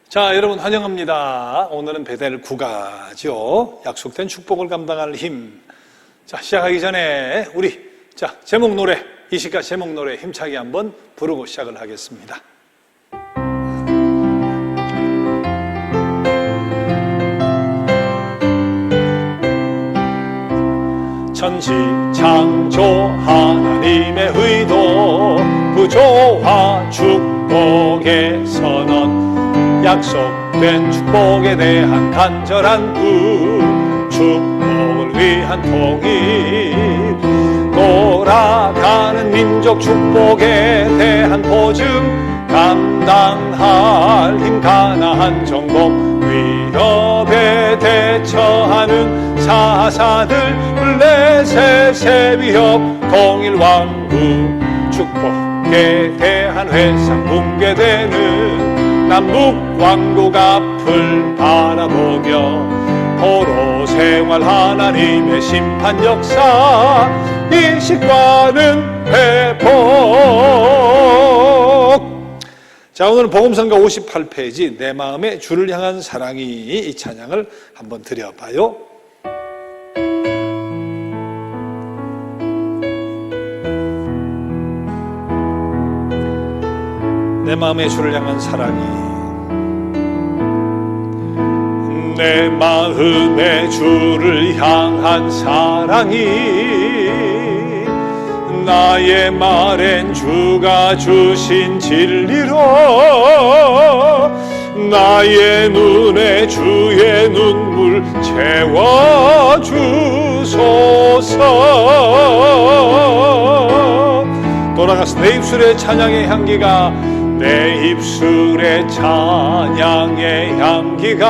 자, 여러분 환영합니다. 오늘은 베델 9가죠. 약속된 축복을 감당할 힘. 자, 시작하기 전에 우리 제목 노래, 이 시가 제목 노래 힘차게 한번 부르고 시작을 하겠습니다. 천지 창조 하나님의 의도, 구조와 축복의 선언, 약속된 축복에 대한 간절한 꿈, 축복을 위한 통일, 돌아가는 민족 축복에 대한 보증, 감당할 힘 가나안 정복, 위협에 대처하는 사사들, 블레셋 세위협, 통일 왕국, 축복에 대한 회상 붕괴되는 남북 왕국 앞을 바라보며 포로 생활 하나님의 심판 역사, 이식과는 회복. 자, 오늘 복음성가 58페이지 내 마음의 주를 향한 사랑이, 이 찬양을 한번 드려봐요. 내 마음의 주를 향한 사랑이, 내 마음의 주를 향한 사랑이, 나의 말엔 주가 주신 진리로, 나의 눈에 주의 눈물 채워주소서. 돌아가서 내 입술의 찬양의 향기가, 내 입술의 찬양의 향기가,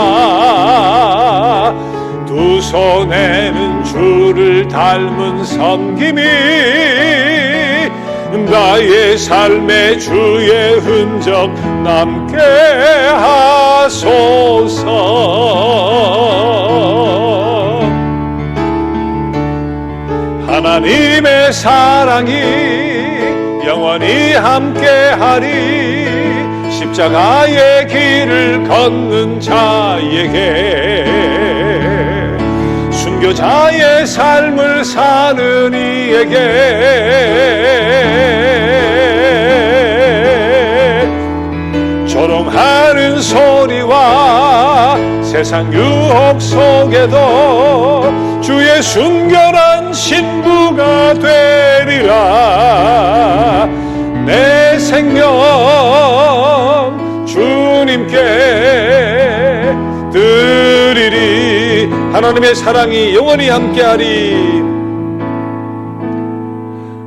두 손에는 주를 닮은 섬김이, 나의 삶에 주의 흔적 남게 하소서. 하나님의 사랑이 영원히 함께하리, 십자가의 길을 걷는 자에게, 순교자의 삶을 사는 이에게, 조롱하는 소리와 세상 유혹 속에도 주의 순결한 신부가 되리라. 내 생명 주님께 드리리. 하나님의 사랑이 영원히 함께하리.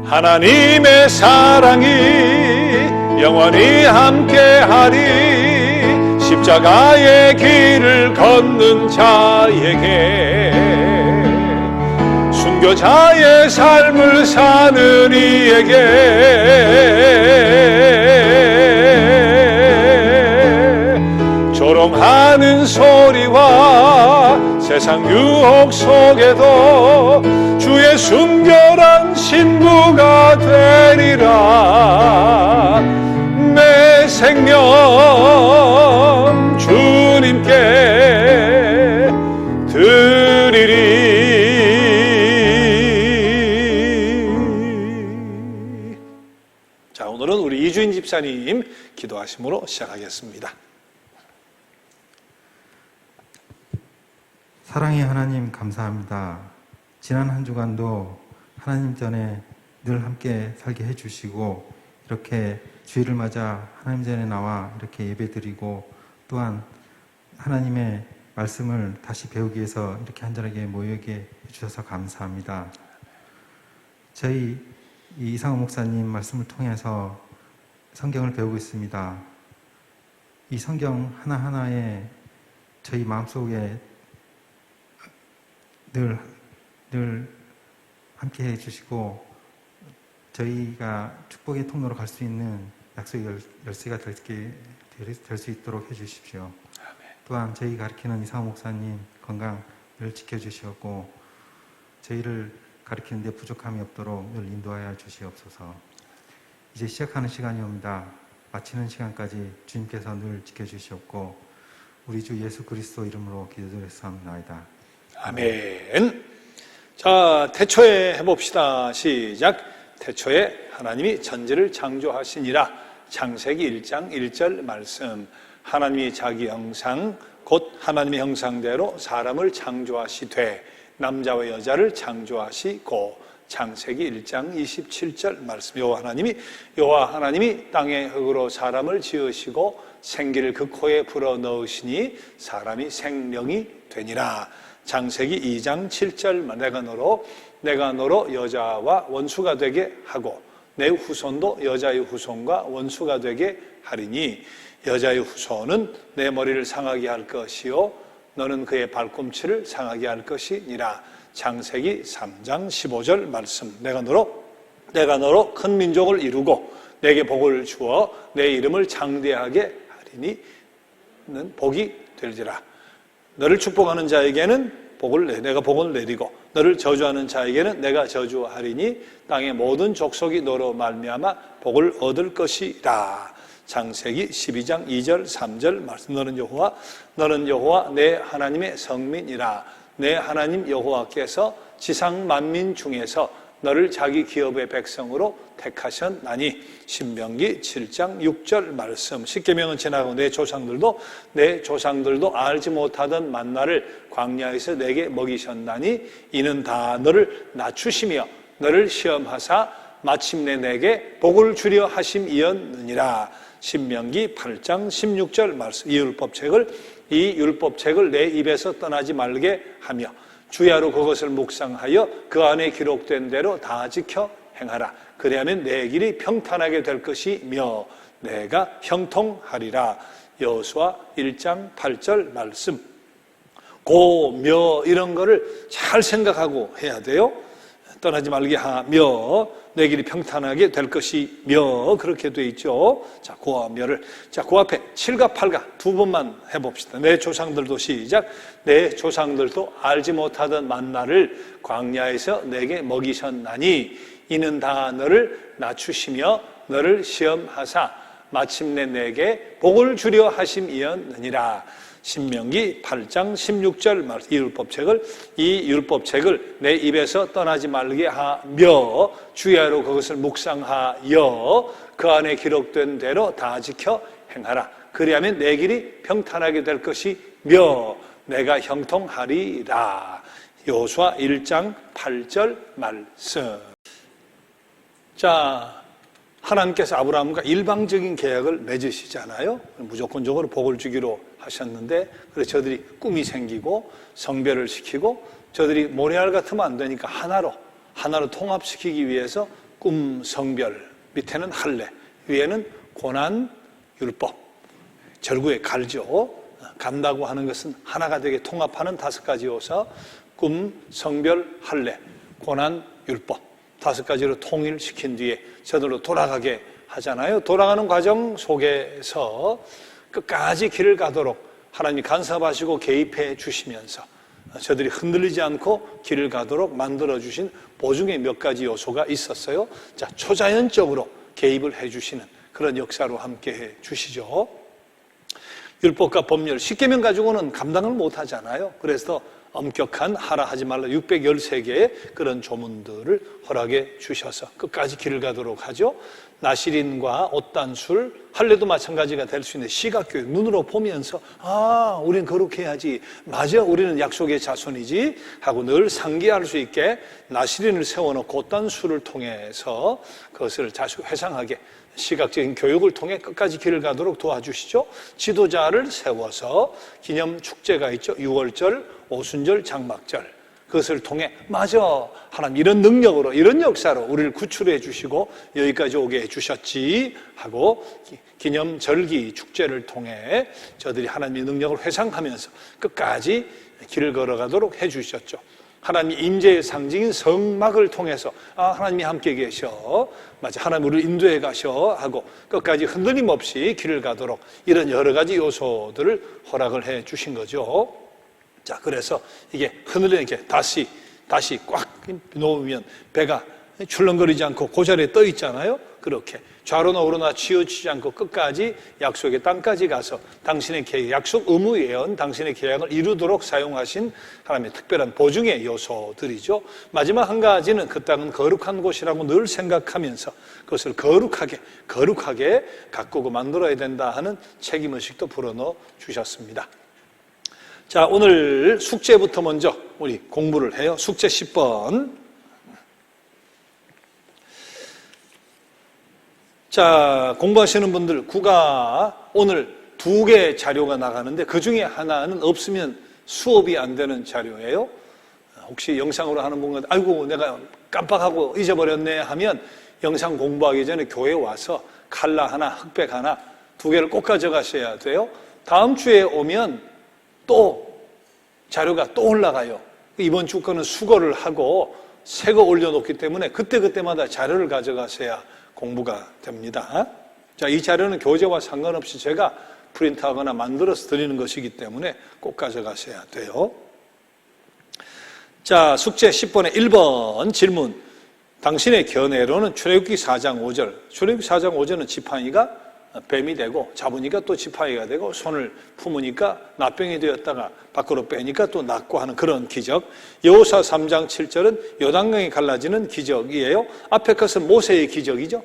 하나님의 사랑이 영원히 함께하리, 십자가의 길을 걷는 자에게, 순교자의 삶을 사는 이에게, 조롱하는 소리와 세상 유혹 속에도 주의 순결한 신부가 되리라. 내 생명 주님께 드리리. 자, 오늘은 우리 이주인 집사님 기도하심으로 시작하겠습니다. 사랑의 하나님, 감사합니다. 지난 한 주간도 하나님 전에 늘 함께 살게 해주시고, 이렇게 주일을 맞아 하나님 전에 나와 이렇게 예배드리고, 또한 하나님의 말씀을 다시 배우기 위해서 이렇게 한절하게 모이게 해주셔서 감사합니다. 저희 이상호 목사님 말씀을 통해서 성경을 배우고 있습니다. 이 성경 하나하나에 저희 마음속에 늘 함께 해주시고, 저희가 축복의 통로로 갈 수 있는 약속의 열쇠가 될 수 있도록 해주십시오. 또한 저희 가르치는 이상호 목사님 건강 늘 지켜주시었고, 저희를 가르치는 데 부족함이 없도록 늘 인도하여 주시옵소서. 이제 시작하는 시간이 옵니다. 마치는 시간까지 주님께서 늘 지켜주시옵고, 우리 주 예수 그리스도 이름으로 기도드렸사옵나이다. 아멘. 자, 태초에 해봅시다. 시작. 태초에 하나님이 천지를 창조하시니라. 창세기 1장 1절 말씀. 하나님이 자기 형상 곧 하나님의 형상대로 사람을 창조하시되 남자와 여자를 창조하시고. 창세기 1장 27절 말씀. 여호와 하나님이 땅의 흙으로 사람을 지으시고 생기를 그 코에 불어넣으시니 사람이 생명이 되니라. 창세기 2장 7절. 내가 너로 여자와 원수가 되게 하고 내 후손도 여자의 후손과 원수가 되게 하리니 여자의 후손은 내 머리를 상하게 할 것이요 너는 그의 발꿈치를 상하게 할 것이니라. 창세기 3장 15절 말씀. 내가 너로 큰 민족을 이루고 내게 복을 주어 내 이름을 장대하게 하리니 는 복이 되리라. 너를 축복하는 자에게는 내가 복을 내리고 너를 저주하는 자에게는 내가 저주하리니 땅의 모든 족속이 너로 말미암아 복을 얻을 것이라. 창세기 12장 2절 3절 말씀. 너는 여호와 내 하나님의 성민이라. 내 하나님 여호와께서 지상 만민 중에서 너를 자기 기업의 백성으로 택하셨나니. 신명기 7장 6절 말씀. 십계명은 지나고 내 조상들도 알지 못하던 만나를 광야에서 내게 먹이셨나니 이는 다 너를 낮추시며 너를 시험하사 마침내 내게 복을 주려 하심이었느니라. 신명기 8장 16절 말씀. 이 율법책을 내 입에서 떠나지 말게 하며 주야로 그것을 묵상하여 그 안에 기록된 대로 다 지켜 행하라. 그리하면 내 길이 평탄하게 될 것이며 내가 형통하리라. 여호수아 1장 8절 말씀. 며 이런 거를 잘 생각하고 해야 돼요. 떠나지 말게 하며 내 길이 평탄하게 될 것이며 그렇게 돼 있죠. 자, 고와 멸을. 자, 그 앞에 7과 8과 두 번만 해봅시다. 내 조상들도 시작. 내 조상들도 알지 못하던 만나를 광야에서 내게 먹이셨나니 이는 다 너를 낮추시며 너를 시험하사 마침내 내게 복을 주려 하심이었느니라. 신명기 8장 16절 말씀. 이 율법책을 내 입에서 떠나지 말게 하며 주야로 그것을 묵상하여 그 안에 기록된 대로 다 지켜 행하라. 그리하면 내 길이 평탄하게 될 것이며 내가 형통하리라. 여호수아 1장 8절 말씀. 자, 하나님께서 아브라함과 일방적인 계약을 맺으시잖아요. 무조건적으로 복을 주기로 하셨는데, 그래서 저들이 꿈이 생기고 성별을 시키고 저들이 모래알 같으면 안 되니까 하나로 통합시키기 위해서 꿈, 성별, 밑에는 할례, 위에는 고난, 율법, 절구의 갈죠. 간다고 하는 것은 하나가 되게 통합하는 5가지 요소. 꿈, 성별, 할례, 고난, 율법 5가지로 통일시킨 뒤에 저들로 돌아가게 하잖아요. 돌아가는 과정 속에서 끝까지 길을 가도록 하나님이 간섭하시고 개입해 주시면서 저들이 흔들리지 않고 길을 가도록 만들어주신 보증의 몇 가지 요소가 있었어요. 자, 초자연적으로 개입을 해주시는 그런 역사로 함께 해 주시죠. 율법과 법률, 십계명 가지고는 감당을 못 하잖아요. 그래서 엄격한 하라 하지 말라 613개의 그런 조문들을 허락해 주셔서 끝까지 길을 가도록 하죠. 나시린과 옷단술, 할례도 마찬가지가 될 수 있는 시각교육, 눈으로 보면서 우린 거룩해야지, 맞아, 우리는 약속의 자손이지 하고 늘 상기할 수 있게 나시린을 세워놓고 옷단술을 통해서 그것을 자주 회상하게 시각적인 교육을 통해 끝까지 길을 가도록 도와주시죠. 지도자를 세워서 기념 축제가 있죠. 6월절, 오순절, 장막절. 그것을 통해 맞아, 하나님 이런 능력으로 이런 역사로 우리를 구출해 주시고 여기까지 오게 해주셨지 하고 기념 절기 축제를 통해 저들이 하나님의 능력을 회상하면서 끝까지 길을 걸어가도록 해주셨죠. 하나님 임재의 상징인 성막을 통해서 하나님이 함께 계셔, 맞아, 하나님 우리를 인도해 가셔 하고 끝까지 흔들림 없이 길을 가도록 이런 여러 가지 요소들을 허락을 해 주신 거죠. 자, 그래서 이게 흔들리는 게 다시 꽉 놓으면 배가 출렁거리지 않고 그 자리에 떠 있잖아요. 그렇게 좌로나 우로나 치우치지 않고 끝까지 약속의 땅까지 가서 당신의 계약, 약속 의무 예언, 당신의 계약을 이루도록 사용하신 하나님의 특별한 보증의 요소들이죠. 마지막 한 가지는 그 땅은 거룩한 곳이라고 늘 생각하면서 그것을 거룩하게 가꾸고 만들어야 된다 하는 책임의식도 불어넣어 주셨습니다. 자, 오늘 숙제부터 먼저 우리 공부를 해요. 숙제 10번. 자, 공부하시는 분들, 국어 오늘 2개 자료가 나가는데 그 중에 하나는 없으면 수업이 안 되는 자료예요. 혹시 영상으로 하는 분과 아이고 내가 깜빡하고 잊어버렸네 하면 영상 공부하기 전에 교회 와서 칼라 하나, 흑백 하나 2개를 꼭 가져가셔야 돼요. 다음 주에 오면 또 자료가 또 올라가요. 이번 주 거는 수거를 하고 새 거 올려놓기 때문에 그때마다 자료를 가져가셔야 공부가 됩니다. 자, 이 자료는 교재와 상관없이 제가 프린트하거나 만들어서 드리는 것이기 때문에 꼭 가져가셔야 돼요. 자, 숙제 10번에 1번 질문. 당신의 견해로는 출애굽기 4장 5절. 출애굽기 4장 5절은 지팡이가 뱀이 되고 잡으니까 또 지팡이가 되고 손을 품으니까 낫병이 되었다가 밖으로 빼니까 또 낫고 하는 그런 기적. 여호수아 3장 7절은 요단강이 갈라지는 기적이에요. 앞에 것은 모세의 기적이죠.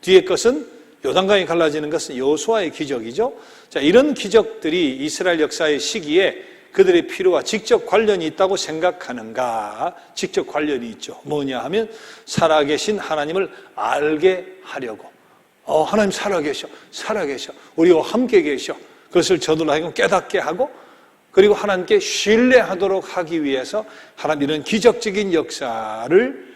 뒤에 것은 요단강이 갈라지는 것은 여호수아의 기적이죠. 자, 이런 기적들이 이스라엘 역사의 시기에 그들의 필요와 직접 관련이 있다고 생각하는가? 직접 관련이 있죠. 뭐냐 하면 살아계신 하나님을 알게 하려고. 하나님 살아계셔. 우리와 함께 계셔. 그것을 저들로 하여금 깨닫게 하고 그리고 하나님께 신뢰하도록 하기 위해서 하나님 이런 기적적인 역사를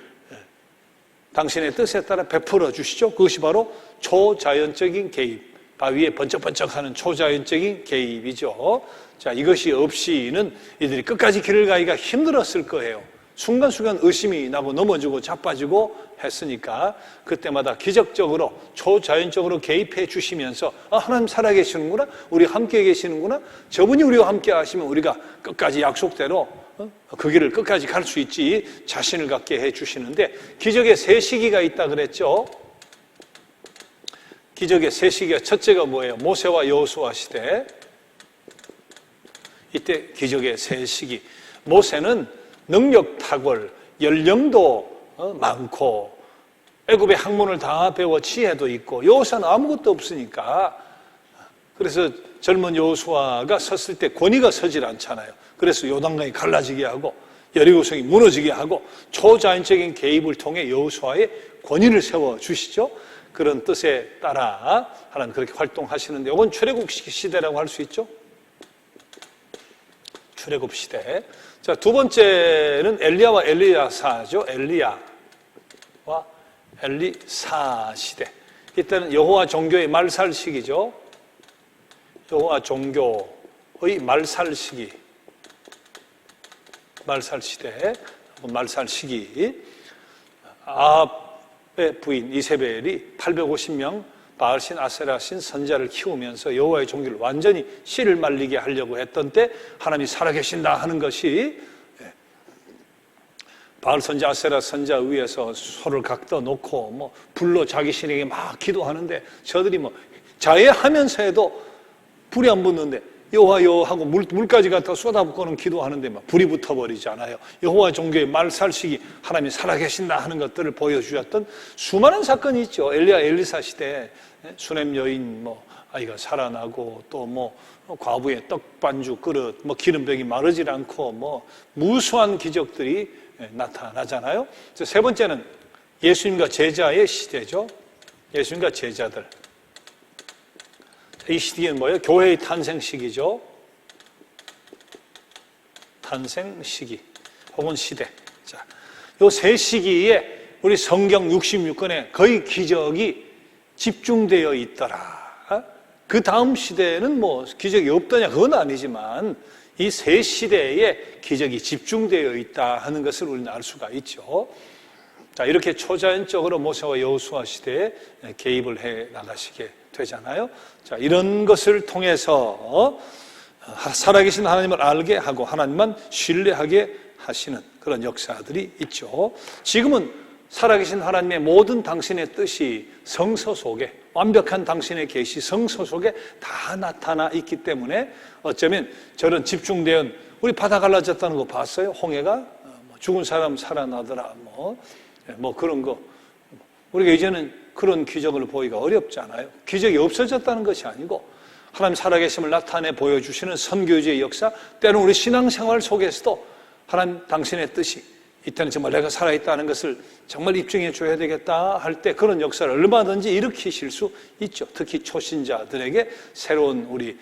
당신의 뜻에 따라 베풀어 주시죠. 그것이 바로 초자연적인 개입. 바위에 번쩍번쩍하는 초자연적인 개입이죠. 자, 이것이 없이는 이들이 끝까지 길을 가기가 힘들었을 거예요. 순간순간 의심이 나고 넘어지고 자빠지고 했으니까 그때마다 기적적으로 초자연적으로 개입해 주시면서 하나님 살아계시는구나, 우리 함께 계시는구나, 저분이 우리와 함께 하시면 우리가 끝까지 약속대로 그 길을 끝까지 갈 수 있지 자신을 갖게 해 주시는데 기적의 3시기가 있다 그랬죠. 기적의 3시기가 첫째가 뭐예요? 모세와 여호수아 시대. 이때 기적의 3시기. 모세는 능력 탁월, 연령도 많고 애굽의 학문을 다 배워 지혜도 있고 여호수아는 아무것도 없으니까 그래서 젊은 여호수아가 섰을 때 권위가 서질 않잖아요. 그래서 요단강이 갈라지게 하고 여리고성이 무너지게 하고 초자연적인 개입을 통해 여호수아의 권위를 세워주시죠. 그런 뜻에 따라 하나님 그렇게 활동하시는데 이건 출애굽 시대라고 할 수 있죠. 출애굽 시대. 자, 두 번째는 엘리야와 엘리야사죠. 엘리야와 엘리사 시대. 이때는 여호와 종교의 말살 시기죠. 여호와 종교의 말살 시기. 말살 시대. 말살 시기. 아합의 부인 이세벨이 850명 바알신 아세라신 선자를 키우면서 여호와의 종교를 완전히 씨를 말리게 하려고 했던 때 하나님이 살아계신다 하는 것이 바알 선자 아세라 선자 위에서 소를 각져 놓고 불로 자기 신에게 막 기도하는데 저들이 자해하면서 해도 불이 안 붙는데 여호와 하고 물까지 갖다 쏟아붓고는 기도하는데 불이 붙어버리잖아요. 여호와 종교의 말살시기 하나님이 살아계신다 하는 것들을 보여주셨던 수많은 사건이 있죠. 엘리야 엘리사 시대 수냄 여인 아이가 살아나고 또 과부의 떡반죽 그릇 기름병이 마르질 않고 무수한 기적들이 나타나잖아요. 세 번째는 예수님과 제자의 시대죠. 예수님과 제자들. 이 시기는 뭐예요? 교회의 탄생 시기죠. 탄생 시기 혹은 시대. 자, 요 세 시기에 우리 성경 66권에 거의 기적이 집중되어 있더라. 그 다음 시대는 기적이 없더냐 그건 아니지만 이 세 시대에 기적이 집중되어 있다 하는 것을 우리는 알 수가 있죠. 자, 이렇게 초자연적으로 모세와 여호수아 시대에 개입을 해 나가시게 되잖아요. 자, 이런 것을 통해서 살아계신 하나님을 알게 하고 하나님만 신뢰하게 하시는 그런 역사들이 있죠. 지금은 살아계신 하나님의 모든 당신의 뜻이 성서 속에, 완벽한 당신의 계시 성서 속에 다 나타나 있기 때문에 어쩌면 저런 집중된, 우리 바다 갈라졌다는 거 봤어요? 홍해가 죽은 사람 살아나더라 뭐 그런 거. 우리가 이제는 그런 기적을 보기가 어렵잖아요. 기적이 없어졌다는 것이 아니고 하나님 살아계심을 나타내 보여주시는 선교주의 역사, 때로는 우리 신앙생활 속에서도 하나님 당신의 뜻이 이때는 정말 내가 살아있다는 것을 정말 입증해 줘야 되겠다 할 때 그런 역사를 얼마든지 일으키실 수 있죠. 특히 초신자들에게 새로운 우리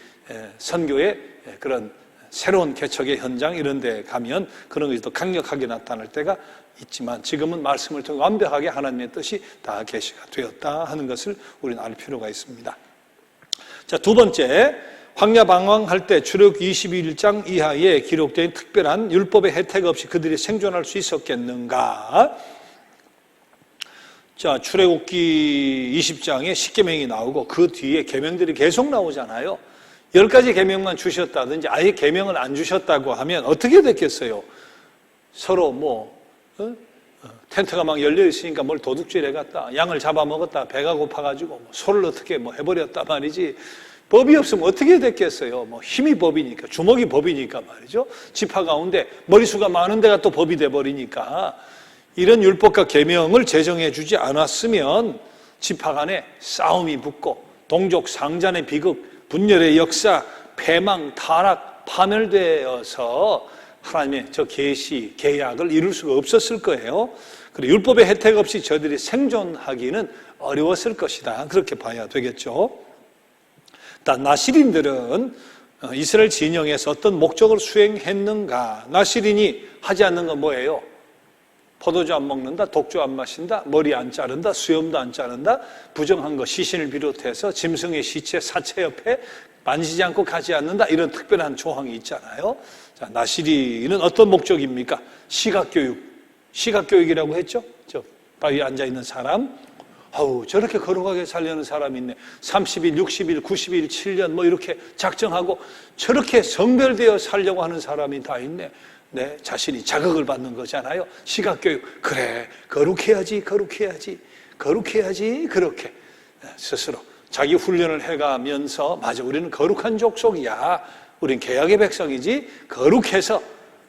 선교의 그런 새로운 개척의 현장 이런 데 가면 그런 것이 더 강력하게 나타날 때가 있지만 지금은 말씀을 통해 완벽하게 하나님의 뜻이 다 계시가 되었다 하는 것을 우리는 알 필요가 있습니다. 자, 두 번째, 광야 방황할 때 출애굽 21장 이하에 기록된 특별한 율법의 혜택 없이 그들이 생존할 수 있었겠는가? 자, 출애굽기 20장에 십계명이 나오고 그 뒤에 계명들이 계속 나오잖아요. 10가지 계명만 주셨다든지 아예 계명을 안 주셨다고 하면 어떻게 됐겠어요? 서로 텐트가 막 열려 있으니까 뭘 도둑질 해갔다, 양을 잡아먹었다, 배가 고파가지고 소를 어떻게 해버렸다 말이지. 법이 없으면 어떻게 됐겠어요? 힘이 법이니까, 주먹이 법이니까 말이죠. 지파 가운데 머리수가 많은 데가 또 법이 돼버리니까 이런 율법과 계명을 제정해 주지 않았으면 지파 간에 싸움이 붙고 동족 상잔의 비극, 분열의 역사, 패망, 타락, 파멸되어서 하나님의 저 계시, 계약을 이룰 수가 없었을 거예요. 그리고 율법의 혜택 없이 저들이 생존하기는 어려웠을 것이다. 그렇게 봐야 되겠죠. 나시린들은 이스라엘 진영에서 어떤 목적을 수행했는가? 나시린이 하지 않는 건 뭐예요? 포도주 안 먹는다, 독주 안 마신다, 머리 안 자른다, 수염도 안 자른다, 부정한 거 시신을 비롯해서 짐승의 시체, 사체 옆에 만지지 않고 가지 않는다, 이런 특별한 조항이 있잖아요. 자, 나시린은 어떤 목적입니까? 시각교육. 시각교육이라고 했죠? 저 바위에 앉아있는 사람. 저렇게 거룩하게 살려는 사람이 있네. 30일, 60일, 90일, 7년 이렇게 작정하고 저렇게 성별되어 살려고 하는 사람이 다 있네. 내 자신이 자극을 받는 거잖아요. 시각교육. 그래, 거룩해야지, 그렇게 스스로 자기 훈련을 해가면서 맞아, 우리는 거룩한 족속이야. 우린 계약의 백성이지. 거룩해서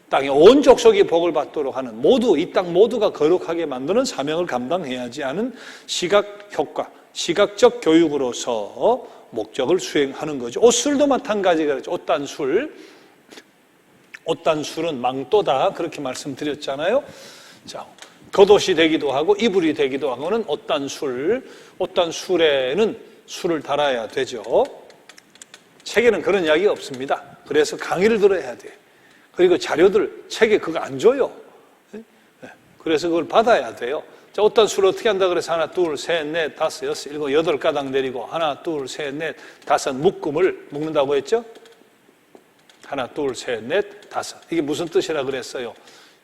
땅에 온 족속이 복을 받도록 하는, 모두 이 땅 모두가 거룩하게 만드는 사명을 감당해야지 하는 시각 효과, 시각적 교육으로서 목적을 수행하는 거죠. 옷술도 마찬가지가 그렇죠. 옷단술은 망토다, 그렇게 말씀드렸잖아요. 자, 겉옷이 되기도 하고 이불이 되기도 하고는 옷단술. 옷단술에는 술을 달아야 되죠. 책에는 그런 이야기가 없습니다. 그래서 강의를 들어야 돼요. 그리고 자료들 책에 그거 안 줘요. 그래서 그걸 받아야 돼요. 자, 옷단술 어떻게 한다 그래서 하나, 둘, 셋, 넷, 다섯, 여섯, 일곱, 8가닥 내리고 하나, 둘, 셋, 넷, 다섯 묶음을 묶는다고 했죠? 하나, 둘, 셋, 넷, 다섯. 이게 무슨 뜻이라 그랬어요?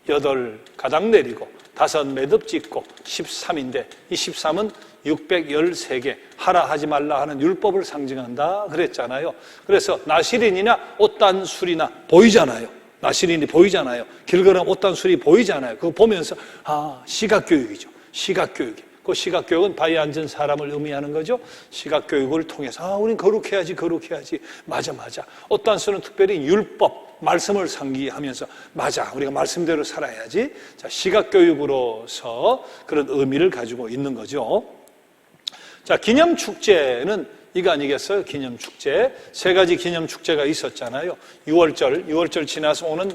8가닥 내리고 5 매듭 짓고 13인데 이 13은 613개 하라 하지 말라 하는 율법을 상징한다 그랬잖아요. 그래서 나시린이나 옷단술이나 보이잖아요. 나시린이 보이잖아요. 길 걸으면 옷단술이 보이잖아요. 그거 보면서 시각교육이죠. 시각교육이. 그 시각교육은 바위에 앉은 사람을 의미하는 거죠. 시각교육을 통해서 우린 거룩해야지. 맞아. 옷단술은 특별히 율법, 말씀을 상기하면서 맞아, 우리가 말씀대로 살아야지. 자, 시각교육으로서 그런 의미를 가지고 있는 거죠. 자, 기념축제는 이거 아니겠어요? 기념축제. 3가지 기념축제가 있었잖아요. 6월절 지나서 오는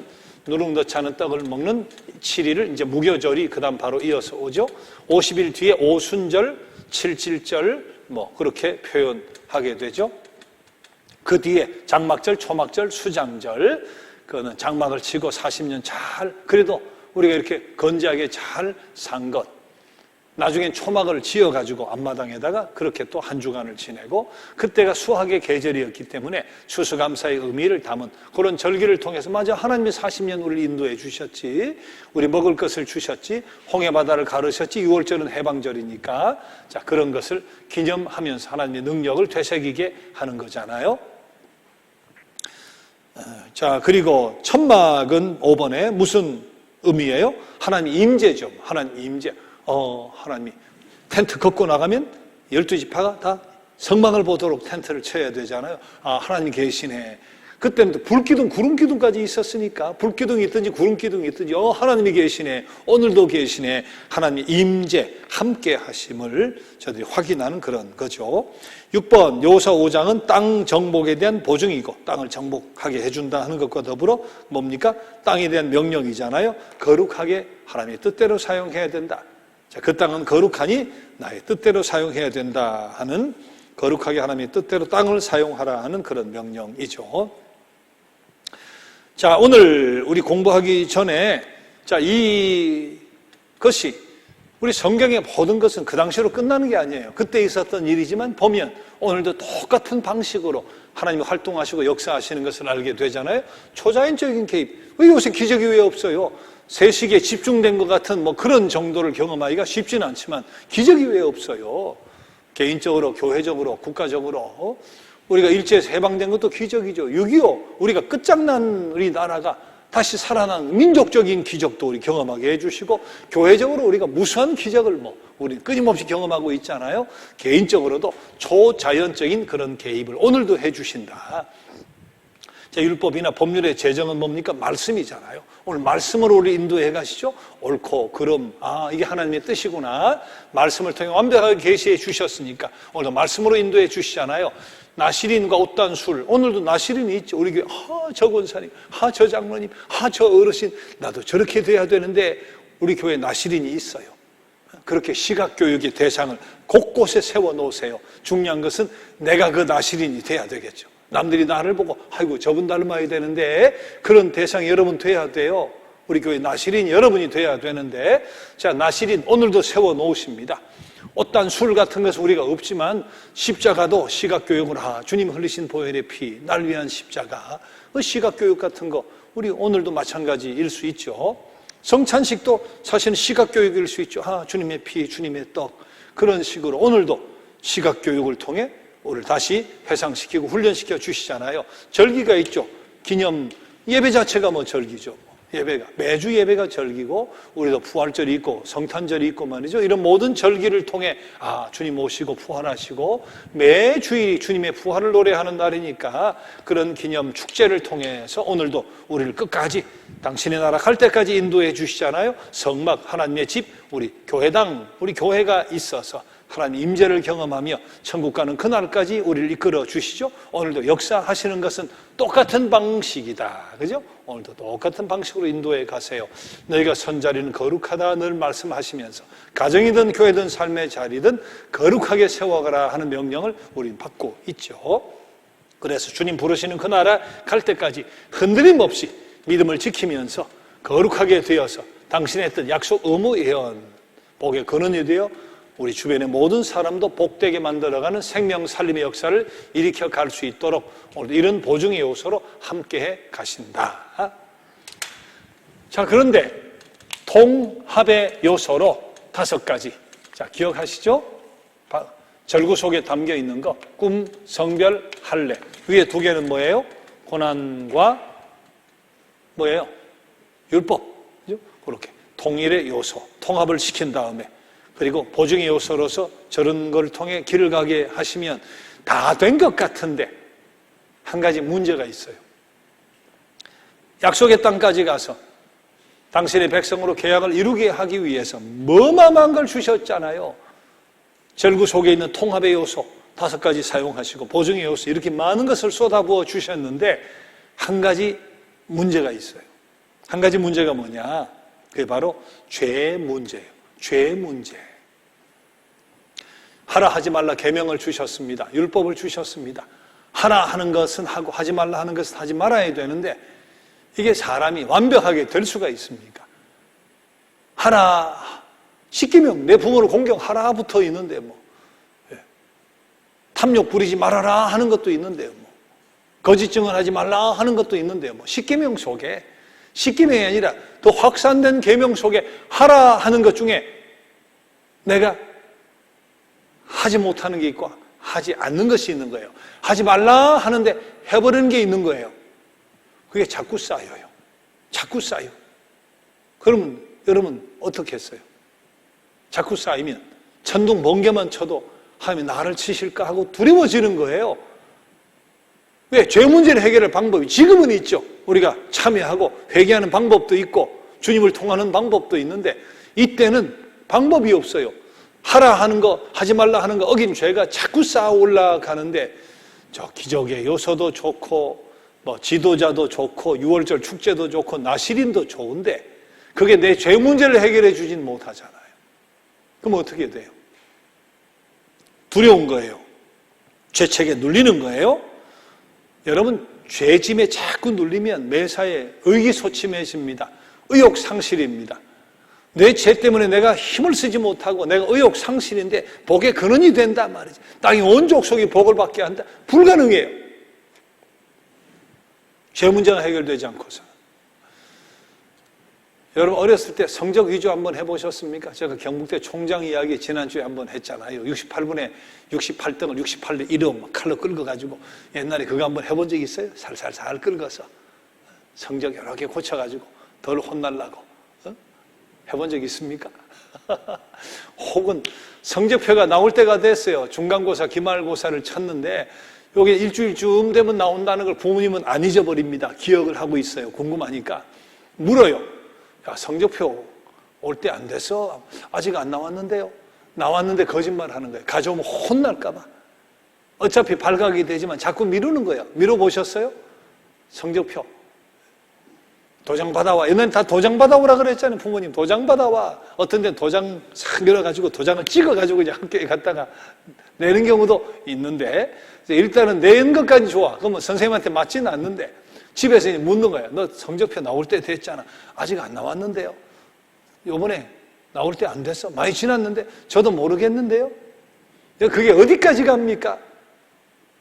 누룽더 차는 떡을 먹는 7일을 이제 무교절이 그 다음 바로 이어서 오죠. 50일 뒤에 오순절, 칠칠절 그렇게 표현하게 되죠. 그 뒤에 장막절, 초막절, 수장절, 그거는 장막을 치고 40년 그래도 우리가 이렇게 건재하게 잘 산 것. 나중엔 초막을 지어가지고 앞마당에다가 그렇게 또 한 주간을 지내고, 그때가 수학의 계절이었기 때문에 추수감사의 의미를 담은 그런 절기를 통해서 맞아, 하나님이 40년 우리를 인도해 주셨지, 우리 먹을 것을 주셨지, 홍해바다를 가르셨지, 6월절은 해방절이니까 자, 그런 것을 기념하면서 하나님의 능력을 되새기게 하는 거잖아요. 자, 그리고 천막은 5번에 무슨 의미예요? 하나님 임재죠. 하나님 임재. 하나님이 텐트 걷고 나가면 12지파가 다 성막을 보도록 텐트를 쳐야 되잖아요. 하나님 계시네. 그때는 또 불기둥, 구름기둥까지 있었으니까 불기둥이 있든지 구름기둥이 있든지 하나님이 계시네. 오늘도 계시네. 하나님의 임재, 함께 하심을 저들이 확인하는 그런 거죠. 6번 여호수아 5장은 땅 정복에 대한 보증이고 땅을 정복하게 해준다 하는 것과 더불어 뭡니까? 땅에 대한 명령이잖아요. 거룩하게 하나님의 뜻대로 사용해야 된다. 자, 그 땅은 거룩하니 나의 뜻대로 사용해야 된다 하는, 거룩하게 하나님의 뜻대로 땅을 사용하라 하는 그런 명령이죠. 자, 오늘 우리 공부하기 전에, 자, 이것이 우리 성경의 모든 것은 그 당시로 끝나는 게 아니에요. 그때 있었던 일이지만 보면 오늘도 똑같은 방식으로 하나님이 활동하시고 역사하시는 것을 알게 되잖아요. 초자연적인 개입. 왜 요새 기적이 왜 없어요? 세식에 집중된 것 같은 그런 정도를 경험하기가 쉽지는 않지만 기적이 왜 없어요? 개인적으로, 교회적으로, 국가적으로. 우리가 일제에서 해방된 것도 기적이죠. 6.25 우리가 끝장난 우리 나라가 다시 살아난 민족적인 기적도 우리 경험하게 해주시고, 교회적으로 우리가 무수한 기적을 우리 끊임없이 경험하고 있잖아요. 개인적으로도 초자연적인 그런 개입을 오늘도 해주신다. 자, 율법이나 법률의 제정은 뭡니까? 말씀이잖아요. 오늘 말씀으로 우리 인도해 가시죠. 옳고 그름, 이게 하나님의 뜻이구나. 말씀을 통해 완벽하게 계시해 주셨으니까 오늘도 말씀으로 인도해 주시잖아요. 나시린과 옷단술, 오늘도 나시린이 있죠. 우리 교회, 저 권사님, 저 장로님, 저 어르신, 나도 저렇게 돼야 되는데 우리 교회에 나시린이 있어요. 그렇게 시각교육의 대상을 곳곳에 세워놓으세요. 중요한 것은 내가 그 나시린이 돼야 되겠죠. 남들이 나를 보고 아이고 저분 닮아야 되는데, 그런 대상이 여러분 돼야 돼요. 우리 교회 나시린 여러분이 돼야 되는데, 자, 나시린 오늘도 세워놓으십니다. 어떤 술 같은 것은 우리가 없지만 십자가도 시각교육을 주님 흘리신 보혈의 피, 날 위한 십자가, 그 시각교육 같은 거 우리 오늘도 마찬가지일 수 있죠. 성찬식도 사실은 시각교육일 수 있죠. 주님의 피, 주님의 떡. 그런 식으로 오늘도 시각교육을 통해 우리를 다시 회상시키고 훈련시켜 주시잖아요. 절기가 있죠. 기념 예배 자체가 절기죠. 예배가 매주 예배가 절기고, 우리도 부활절이 있고 성탄절이 있고 말이죠. 이런 모든 절기를 통해 주님 오시고 부활하시고 매 주일이 주님의 부활을 노래하는 날이니까, 그런 기념 축제를 통해서 오늘도 우리를 끝까지 당신의 나라 갈 때까지 인도해 주시잖아요. 성막, 하나님의 집, 우리 교회당, 우리 교회가 있어서 하나님 임재를 경험하며 천국 가는 그날까지 우리를 이끌어 주시죠. 오늘도 역사하시는 것은 똑같은 방식이다. 그죠? 오늘도 똑같은 방식으로 인도해 가세요. 너희가 선 자리는 거룩하다 늘 말씀하시면서 가정이든 교회든 삶의 자리든 거룩하게 세워가라 하는 명령을 우리는 받고 있죠. 그래서 주님 부르시는 그 나라 갈 때까지 흔들림 없이 믿음을 지키면서 거룩하게 되어서 당신의 뜻, 약속, 의무, 예언, 복의 근원이 되어 우리 주변의 모든 사람도 복되게 만들어가는 생명 살림의 역사를 일으켜 갈 수 있도록 오늘 이런 보증의 요소로 함께해 가신다. 자, 그런데 통합의 요소로 5가지. 자, 기억하시죠? 절구 속에 담겨 있는 거, 꿈, 성별, 할례. 위에 2개는 뭐예요? 고난과 뭐예요? 율법. 그죠? 그렇게 통일의 요소, 통합을 시킨 다음에, 그리고 보증의 요소로서 저런 걸 통해 길을 가게 하시면 다 된 것 같은데 한 가지 문제가 있어요. 약속의 땅까지 가서 당신의 백성으로 계약을 이루게 하기 위해서 어마어마한 걸 주셨잖아요. 절구 속에 있는 통합의 요소 5가지 사용하시고 보증의 요소 이렇게 많은 것을 쏟아부어 주셨는데 한 가지 문제가 있어요. 한 가지 문제가 뭐냐? 그게 바로 죄의 문제예요. 죄의 문제. 하라 하지 말라 계명을 주셨습니다. 율법을 주셨습니다. 하라 하는 것은 하고 하지 말라 하는 것은 하지 말아야 되는데 이게 사람이 완벽하게 될 수가 있습니까? 하라, 10계명 내 부모를 공경하라 붙어 있는데 탐욕 부리지 말아라 하는 것도 있는데요. 거짓 증언하지 말라 하는 것도 있는데요. 10계명 속에 10계명이 아니라 더 확산된 계명 속에 하라 하는 것 중에 내가 하지 못하는 게 있고 하지 않는 것이 있는 거예요. 하지 말라 하는데 해버리는 게 있는 거예요. 그게 자꾸 쌓여요. 자꾸 쌓여. 그러면 여러분 어떻게 했어요? 자꾸 쌓이면 천둥 번개만 쳐도 하나님이 나를 치실까 하고 두려워지는 거예요. 왜? 죄 문제를 해결할 방법이 지금은 있죠. 우리가 참여하고 회개하는 방법도 있고 주님을 통하는 방법도 있는데 이때는 방법이 없어요. 하라 하는 거, 하지 말라 하는 거 어긴 죄가 자꾸 쌓아 올라가는데 저 기적의 요소도 좋고 뭐 지도자도 좋고 6월절 축제도 좋고 나시린도 좋은데 그게 내 죄 문제를 해결해 주진 못하잖아요. 그럼 어떻게 돼요? 두려운 거예요. 죄책에 눌리는 거예요. 여러분 죄짐에 자꾸 눌리면 매사에 의기소침해집니다. 의욕상실입니다. 내 죄 때문에 내가 힘을 쓰지 못하고 내가 의욕상실인데 복의 근원이 된단 말이지. 땅의 온 족속이 복을 받게 한다. 불가능해요. 죄 문제가 해결되지 않고서. 여러분 어렸을 때 성적 위조 한번 해보셨습니까? 제가 경북대 총장 이야기 지난주에 한번 했잖아요. 68분에 68등을 68대 1호 칼로 긁어가지고 옛날에 그거 한번 해본 적 있어요? 살살살 긁어서 성적 여러 개 고쳐가지고 덜 혼날라고 해본 적 있습니까? 혹은 성적표가 나올 때가 됐어요. 중간고사, 기말고사를 쳤는데 여기 일주일쯤 되면 나온다는 걸 부모님은 안 잊어버립니다. 기억을 하고 있어요. 궁금하니까 물어요. 야, 성적표 올 때 안 됐어? 아직 안 나왔는데요? 나왔는데 거짓말하는 거예요. 가져오면 혼날까 봐. 어차피 발각이 되지만 자꾸 미루는 거예요. 미뤄보셨어요? 성적표 도장 받아와. 옛날에 다 도장 받아오라 그랬잖아요. 부모님 도장 받아와. 어떤 데는 도장 싹 밀어가지고 도장을 찍어가지고 이제 학교에 갔다가 내는 경우도 있는데 일단은 낸 것까지 좋아. 그러면 선생님한테 맞지는 않는데 집에서 묻는 거야. 너 성적표 나올 때 됐잖아. 아직 안 나왔는데요. 요번에 나올 때 안 됐어. 많이 지났는데 저도 모르겠는데요. 그게 어디까지 갑니까?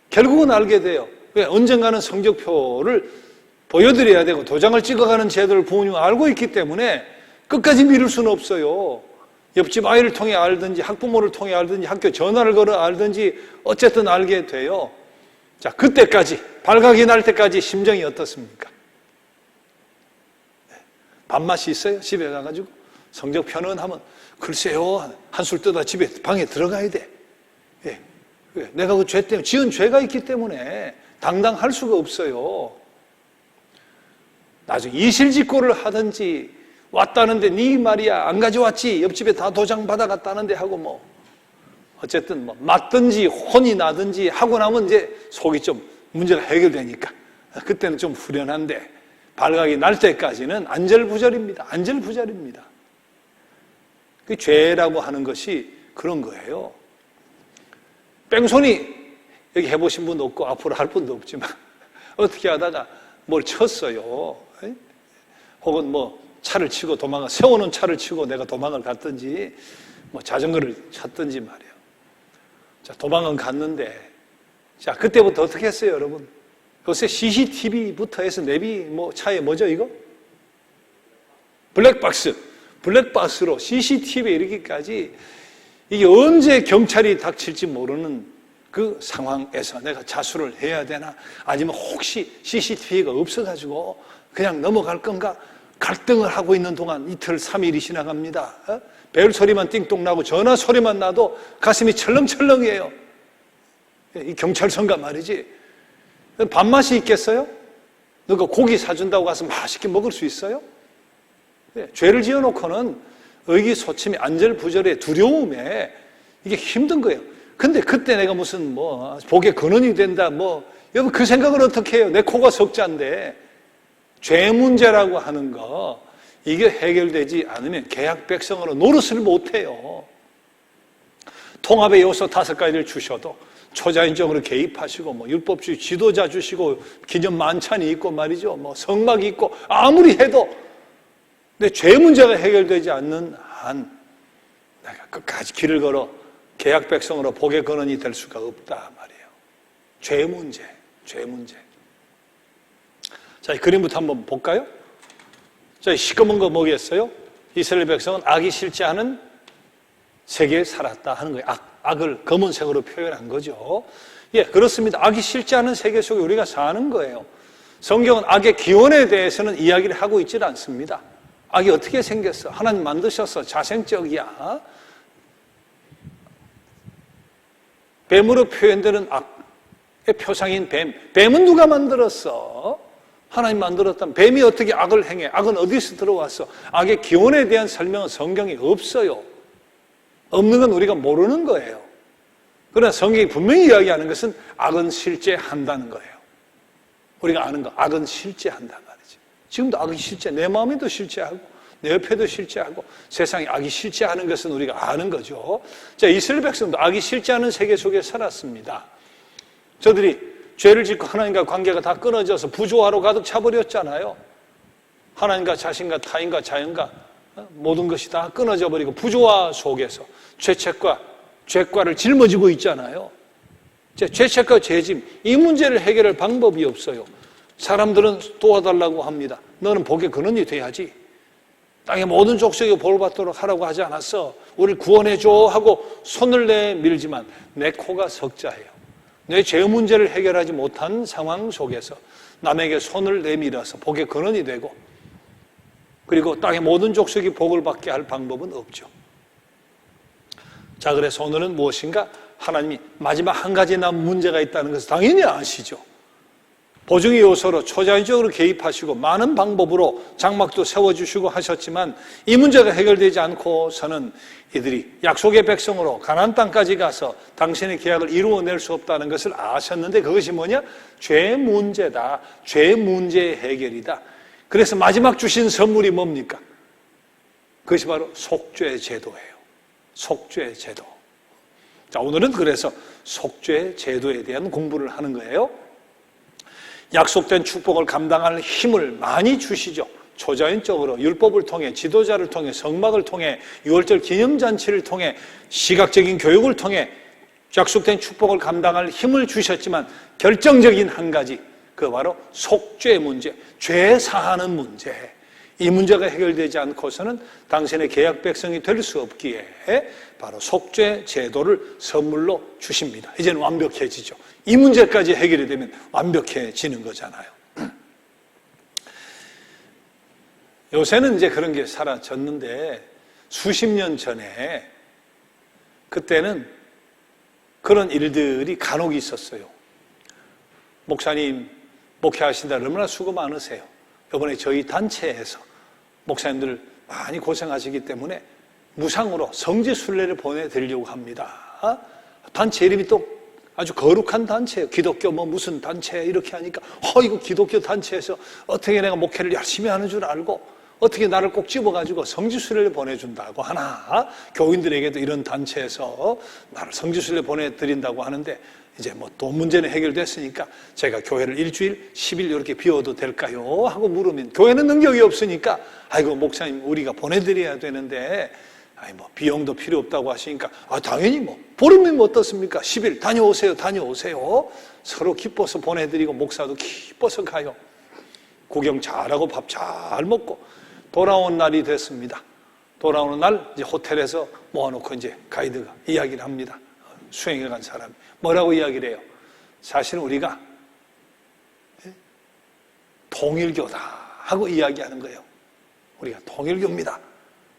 결국은 알게 돼요. 왜? 언젠가는 성적표를 보여드려야 되고 도장을 찍어가는 제도를 부모님은 알고 있기 때문에 끝까지 미룰 수는 없어요. 옆집 아이를 통해 알든지 학부모를 통해 알든지 학교 전화를 걸어 알든지 어쨌든 알게 돼요. 자, 그때까지 발각이 날 때까지 심정이 어떻습니까? 밥맛이 있어요? 집에 가가지고 성적 편언하면 글쎄요 한술 뜨다 집에 방에 들어가야 돼. 예. 내가 그 죄 때문에 지은 죄가 있기 때문에 당당할 수가 없어요. 나중에 이실직고를 하든지 왔다는데 네 말이야 안 가져왔지 옆집에 다 도장 받아갔다는데 하고 뭐 어쨌든 뭐 맞든지 혼이 나든지 하고 나면 이제 속이 좀 문제가 해결되니까 그때는 좀 후련한데 발각이 날 때까지는 안절부절입니다. 안절부절입니다. 그 죄라고 하는 것이 그런 거예요. 뺑소니 여기 해보신 분도 없고 앞으로 할 분도 없지만 어떻게 하다가 뭘 쳤어요. 혹은 뭐 차를 치고 세우는 차를 치고 내가 도망을 갔든지 뭐 자전거를 쳤든지 말이에요. 자, 도망은 갔는데 자, 그때부터 어떻게 했어요, 여러분? 요새 CCTV부터 해서 내비 뭐 차에 뭐죠, 이거? 블랙박스로 CCTV에 이르기까지 이게 언제 경찰이 닥칠지 모르는 그 상황에서 내가 자수를 해야 되나 아니면 혹시 CCTV가 없어가지고 그냥 넘어갈 건가 갈등을 하고 있는 동안 이틀 3일이 지나갑니다. 벨 소리만 띵동 나고 전화 소리만 나도 가슴이 철렁철렁해요. 이 경찰서인가 말이지. 밥맛이 있겠어요? 누가 고기 사준다고 가서 맛있게 먹을 수 있어요? 죄를 지어놓고는 의기소침이 안절부절의 두려움에 이게 힘든 거예요. 근데 그때 내가 무슨 뭐 복의 근원이 된다 여러분 그 생각을 어떻게 해요? 내 코가 석자인데 죄 문제라고 하는 거 이게 해결되지 않으면 개약 백성으로 노릇을 못해요. 통합의 요소 5가지를 주셔도 초자연적으로 개입하시고 율법주의 지도자 주시고 기념 만찬이 있고 말이죠. 성막이 있고 아무리 해도 내 죄 문제가 해결되지 않는 한 내가 끝까지 길을 걸어 개약 백성으로 복의 근원이 될 수가 없다 말이에요. 죄 문제. 자, 이 그림부터 한번 볼까요? 자, 시꺼먼 거 뭐겠어요? 이스라엘 백성은 악이 싫지 않은 세계에 살았다 하는 거예요. 악을 검은색으로 표현한 거죠. 예, 그렇습니다. 악이 싫지 않은 세계 속에 우리가 사는 거예요. 성경은 악의 기원에 대해서는 이야기를 하고 있질 않습니다. 악이 어떻게 생겼어? 하나님 만드셨어. 자생적이야. 뱀으로 표현되는 악의 표상인 뱀. 뱀은 누가 만들었어? 하나님 만들었다면 뱀이 어떻게 악을 행해? 악은 어디서 들어왔어? 악의 기원에 대한 설명은 성경에 없어요. 없는 건 우리가 모르는 거예요. 그러나 성경이 분명히 이야기하는 것은 악은 실제 한다는 거예요. 우리가 아는 거, 악은 실제 한단 말이죠. 지금도 악이 실제, 내 마음에도 실제하고 내 옆에도 실제하고 세상에 악이 실제하는 것은 우리가 아는 거죠. 자, 이스라엘 백성도 악이 실제하는 세계 속에 살았습니다. 저들이 죄를 짓고 하나님과 관계가 다 끊어져서 부조화로 가득 차버렸잖아요. 하나님과 자신과 타인과 자연과 모든 것이 다 끊어져 버리고 부조화 속에서 죄책과 죄과를 짊어지고 있잖아요. 죄책과 죄짐, 이 문제를 해결할 방법이 없어요. 사람들은 도와달라고 합니다. 너는 복의 근원이 돼야지. 땅의 모든 족속이 복을 받도록 하라고 하지 않았어. 우리를 구원해줘 하고 손을 내밀지만 내 코가 석자예요. 내 죄 문제를 해결하지 못한 상황 속에서 남에게 손을 내밀어서 복의 근원이 되고 그리고 땅의 모든 족속이 복을 받게 할 방법은 없죠. 자, 그래서 오늘은 무엇인가? 하나님이 마지막 한 가지 남은 문제가 있다는 것을 당연히 아시죠. 보증의 요소로 초자연적으로 개입하시고 많은 방법으로 장막도 세워주시고 하셨지만 이 문제가 해결되지 않고서는 이들이 약속의 백성으로 가나안 땅까지 가서 당신의 계약을 이루어낼 수 없다는 것을 아셨는데 그것이 뭐냐? 죄 문제다. 죄 문제의 해결이다. 그래서 마지막 주신 선물이 뭡니까? 그것이 바로 속죄 제도예요. 속죄 제도. 자, 오늘은 그래서 속죄 제도에 대한 공부를 하는 거예요. 약속된 축복을 감당할 힘을 많이 주시죠. 초자연적으로 율법을 통해 지도자를 통해 성막을 통해 유월절 기념잔치를 통해 시각적인 교육을 통해 약속된 축복을 감당할 힘을 주셨지만 결정적인 한 가지, 그 바로 속죄 문제, 죄 사하는 문제. 이 문제가 해결되지 않고서는 당신의 계약 백성이 될 수 없기에 바로 속죄 제도를 선물로 주십니다. 이제는 완벽해지죠. 이 문제까지 해결이 되면 완벽해지는 거잖아요. 요새는 이제 그런 게 사라졌는데 수십 년 전에 그때는 그런 일들이 간혹 있었어요. 목사님 목회하신다 얼마나 수고 많으세요. 이번에 저희 단체에서 목사님들 많이 고생하시기 때문에 무상으로 성지순례를 보내드리려고 합니다. 단체 이름이 또 아주 거룩한 단체예요. 기독교 뭐 무슨 단체 이렇게 하니까 이거 기독교 단체에서 어떻게 내가 목회를 열심히 하는 줄 알고 어떻게 나를 꼭 집어가지고 성지순례를 보내준다고 하나. 교인들에게도 이런 단체에서 나를 성지순례 보내드린다고 하는데 이제 뭐 돈 문제는 해결됐으니까 제가 교회를 일주일, 10일 이렇게 비워도 될까요? 하고 물으면 교회는 능력이 없으니까 아이고 목사님 우리가 보내드려야 되는데 뭐 비용도 필요 없다고 하시니까 당연히 뭐 보름이면 어떻습니까? 10일 다녀오세요. 서로 기뻐서 보내드리고 목사도 기뻐서 가요. 구경 잘하고 밥 잘 먹고 돌아온 날이 됐습니다. 돌아오는 날 이제 호텔에서 모아놓고 이제 가이드가 이야기를 합니다. 수행해 간 사람이 뭐라고 이야기를 해요? 사실은 우리가 통일교다 하고 이야기하는 거예요. 우리가 통일교입니다.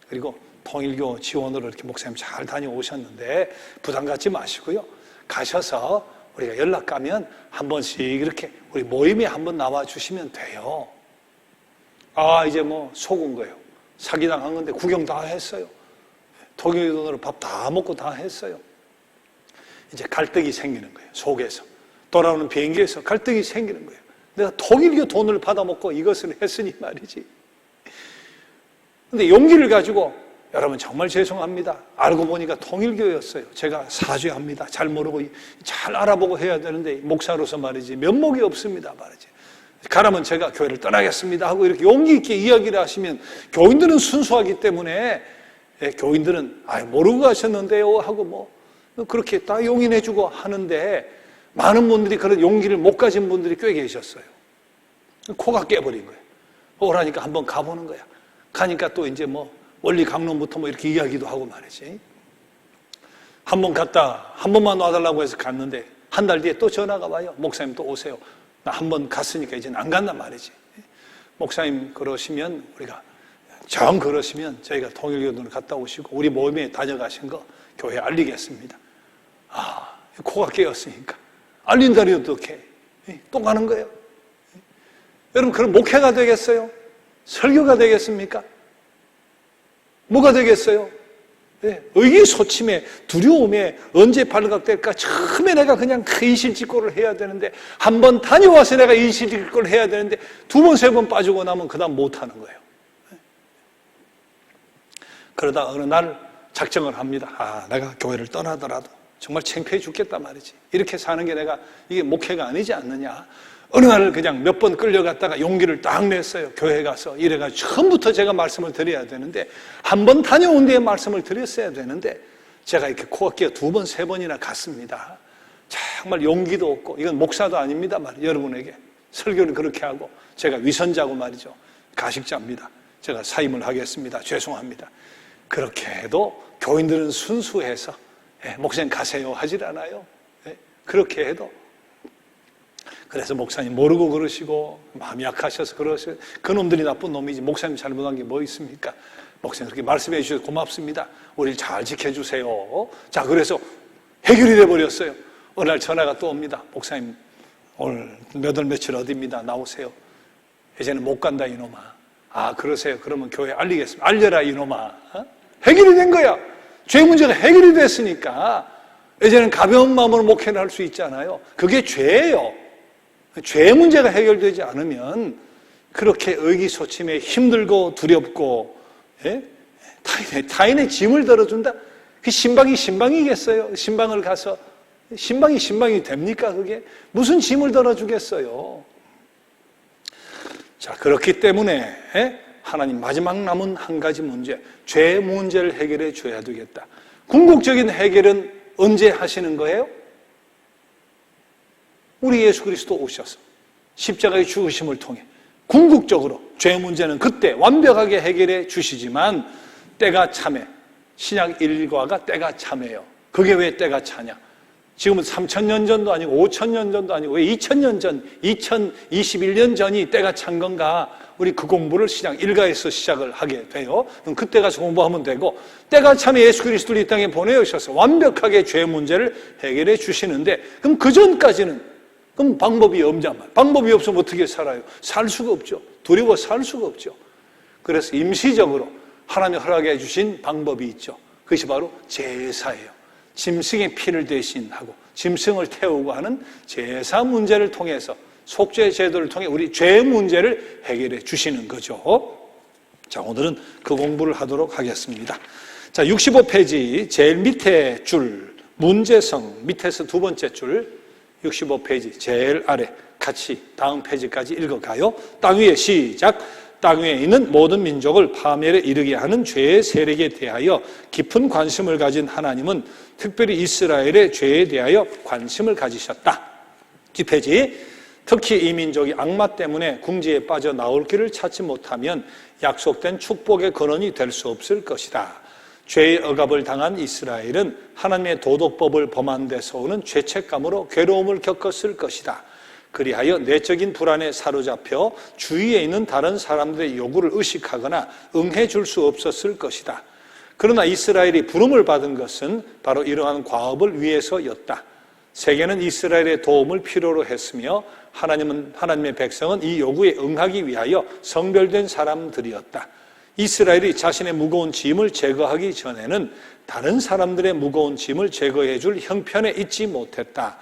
그리고 통일교 지원으로 이렇게 목사님 잘 다녀오셨는데 부담 갖지 마시고요. 가셔서 우리가 연락 가면 한 번씩 이렇게 우리 모임에 한번 나와 주시면 돼요. 이제 뭐 속은 거예요. 사기당한 건데 구경 다 했어요. 통일교 돈으로 밥 다 먹고 다 했어요. 이제 갈등이 생기는 거예요. 속에서. 돌아오는 비행기에서 갈등이 생기는 거예요. 내가 통일교 돈을 받아먹고 이것을 했으니 말이지. 근데 용기를 가지고 여러분 정말 죄송합니다. 알고 보니까 통일교였어요. 제가 사죄합니다. 잘 모르고 잘 알아보고 해야 되는데 목사로서 말이지 면목이 없습니다. 말이지. 가라면 제가 교회를 떠나겠습니다 하고 이렇게 용기 있게 이야기를 하시면 교인들은 순수하기 때문에 교인들은 모르고 가셨는데요 하고 뭐 그렇게 다 용인해주고 하는데 많은 분들이 그런 용기를 못 가진 분들이 꽤 계셨어요. 코가 깨버린 거예요. 오라니까 한번 가보는 거야. 가니까 또 이제 뭐 원리 강론부터 뭐 이렇게 이야기도 하고 말이지. 한 번 갔다 한 번만 와달라고 해서 갔는데 한 달 뒤에 또 전화가 와요. 목사님 또 오세요. 나 한 번 갔으니까 이제는 안 간단 말이지. 목사님 그러시면 우리가 정 그러시면 저희가 통일교도를 갔다 오시고 우리 모임에 다녀가신 거 교회에 알리겠습니다. 코가 깨었으니까. 알린다니 어떡해. 또 가는 거예요. 여러분, 그럼 목회가 되겠어요? 설교가 되겠습니까? 뭐가 되겠어요? 의기소침에, 두려움에 언제 발각될까? 처음에 내가 그냥 이실직고를 해야 되는데, 한 번 다녀와서 내가 이실직고를 해야 되는데, 두 번, 세 번 빠지고 나면 그 다음 못하는 거예요. 그러다 어느 날 작정을 합니다. 내가 교회를 떠나더라도 정말 창피해 죽겠단 말이지. 이렇게 사는 게 내가 이게 목회가 아니지 않느냐. 어느 날 그냥 몇 번 끌려갔다가 용기를 딱 냈어요. 교회 가서. 이래가지고 처음부터 제가 말씀을 드려야 되는데, 한 번 다녀온 뒤에 말씀을 드렸어야 되는데, 제가 이렇게 코가 끼어 두 번, 세 번이나 갔습니다. 정말 용기도 없고, 이건 목사도 아닙니다. 여러분에게. 설교를 그렇게 하고, 제가 위선자고 말이죠. 가식자입니다. 제가 사임을 하겠습니다. 죄송합니다. 그렇게 해도 교인들은 순수해서, 목사님 가세요 하질 않아요. 그렇게 해도. 그래서 목사님 모르고 그러시고 마음이 약하셔서 그러시고, 그놈들이 나쁜 놈이지 목사님 잘못한 게 뭐 있습니까? 목사님 그렇게 말씀해 주셔서 고맙습니다. 우리를 잘 지켜주세요. 자, 그래서 해결이 돼버렸어요. 어느 날 전화가 또 옵니다. 목사님 오늘 몇 월 며칠 어디입니다. 나오세요. 이제는 못 간다 이놈아. 그러세요. 그러면 교회에 알리겠습니다. 알려라 이놈아. 해결이 된 거야. 죄 문제가 해결이 됐으니까 이제는 가벼운 마음으로 목회를 할 수 있잖아요. 그게 죄예요. 죄 문제가 해결되지 않으면 그렇게 의기소침해 힘들고 두렵고, 타인의 짐을 들어준다? 그 신방이겠어요? 신방을 가서 신방이 됩니까? 그게 무슨 짐을 들어주겠어요? 자, 그렇기 때문에 하나님 마지막 남은 한 가지 문제, 죄 문제를 해결해 줘야 되겠다. 궁극적인 해결은 언제 하시는 거예요? 우리 예수 그리스도 오셔서 십자가의 죽으심을 통해 궁극적으로 죄 문제는 그때 완벽하게 해결해 주시지만, 때가 참해. 신약 일과가 때가 참해요. 그게 왜 때가 차냐? 지금은 3,000년 전도 아니고 5,000년 전도 아니고 왜 2,000년 전, 2021년 전이 때가 찬 건가? 우리 그 공부를 신약 일가에서 시작을 하게 돼요. 그럼 그때 가서 공부하면 되고, 때가 참에 예수 그리스도를 이 땅에 보내오셔서 완벽하게 죄 문제를 해결해 주시는데, 그럼 그 전까지는 그럼 방법이 없단 말이에요. 방법이 없으면 어떻게 살아요? 살 수가 없죠. 두려워 살 수가 없죠. 그래서 임시적으로 하나님이 허락해 주신 방법이 있죠. 그것이 바로 제사예요. 짐승의 피를 대신하고 짐승을 태우고 하는 제사 문제를 통해서, 속죄 제도를 통해 우리 죄 문제를 해결해 주시는 거죠. 자, 오늘은 그 공부를 하도록 하겠습니다. 자, 65페이지 제일 밑에 줄, 문제성 밑에서 두 번째 줄, 65페이지 제일 아래 같이 다음 페이지까지 읽어가요. 땅 위에 시작. 땅 위에 있는 모든 민족을 파멸에 이르게 하는 죄의 세력에 대하여 깊은 관심을 가진 하나님은 특별히 이스라엘의 죄에 대하여 관심을 가지셨다. 뒷페이지. 특히 이 민족이 악마 때문에 궁지에 빠져 나올 길을 찾지 못하면 약속된 축복의 근원이 될 수 없을 것이다. 죄의 억압을 당한 이스라엘은 하나님의 도덕법을 범한 데서 오는 죄책감으로 괴로움을 겪었을 것이다. 그리하여 내적인 불안에 사로잡혀 주위에 있는 다른 사람들의 요구를 의식하거나 응해 줄 수 없었을 것이다. 그러나 이스라엘이 부름을 받은 것은 바로 이러한 과업을 위해서였다. 세계는 이스라엘의 도움을 필요로 했으며 하나님의 백성은 이 요구에 응하기 위하여 성별된 사람들이었다. 이스라엘이 자신의 무거운 짐을 제거하기 전에는 다른 사람들의 무거운 짐을 제거해 줄 형편에 있지 못했다.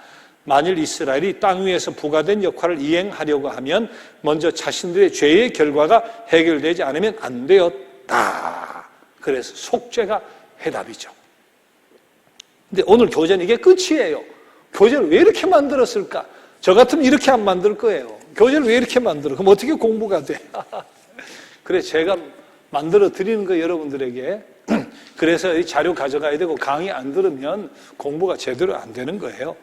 만일 이스라엘이 땅 위에서 부과된 역할을 이행하려고 하면 먼저 자신들의 죄의 결과가 해결되지 않으면 안 되었다. 그래서 속죄가 해답이죠. 근데 오늘 교재는 이게 끝이에요. 교재를 왜 이렇게 만들었을까? 저 같으면 이렇게 안 만들 거예요. 교재를 왜 이렇게 만들어? 그럼 어떻게 공부가 돼? 그래, 제가 만들어 드리는 거 여러분들에게. 그래서 이 자료 가져가야 되고, 강의 안 들으면 공부가 제대로 안 되는 거예요.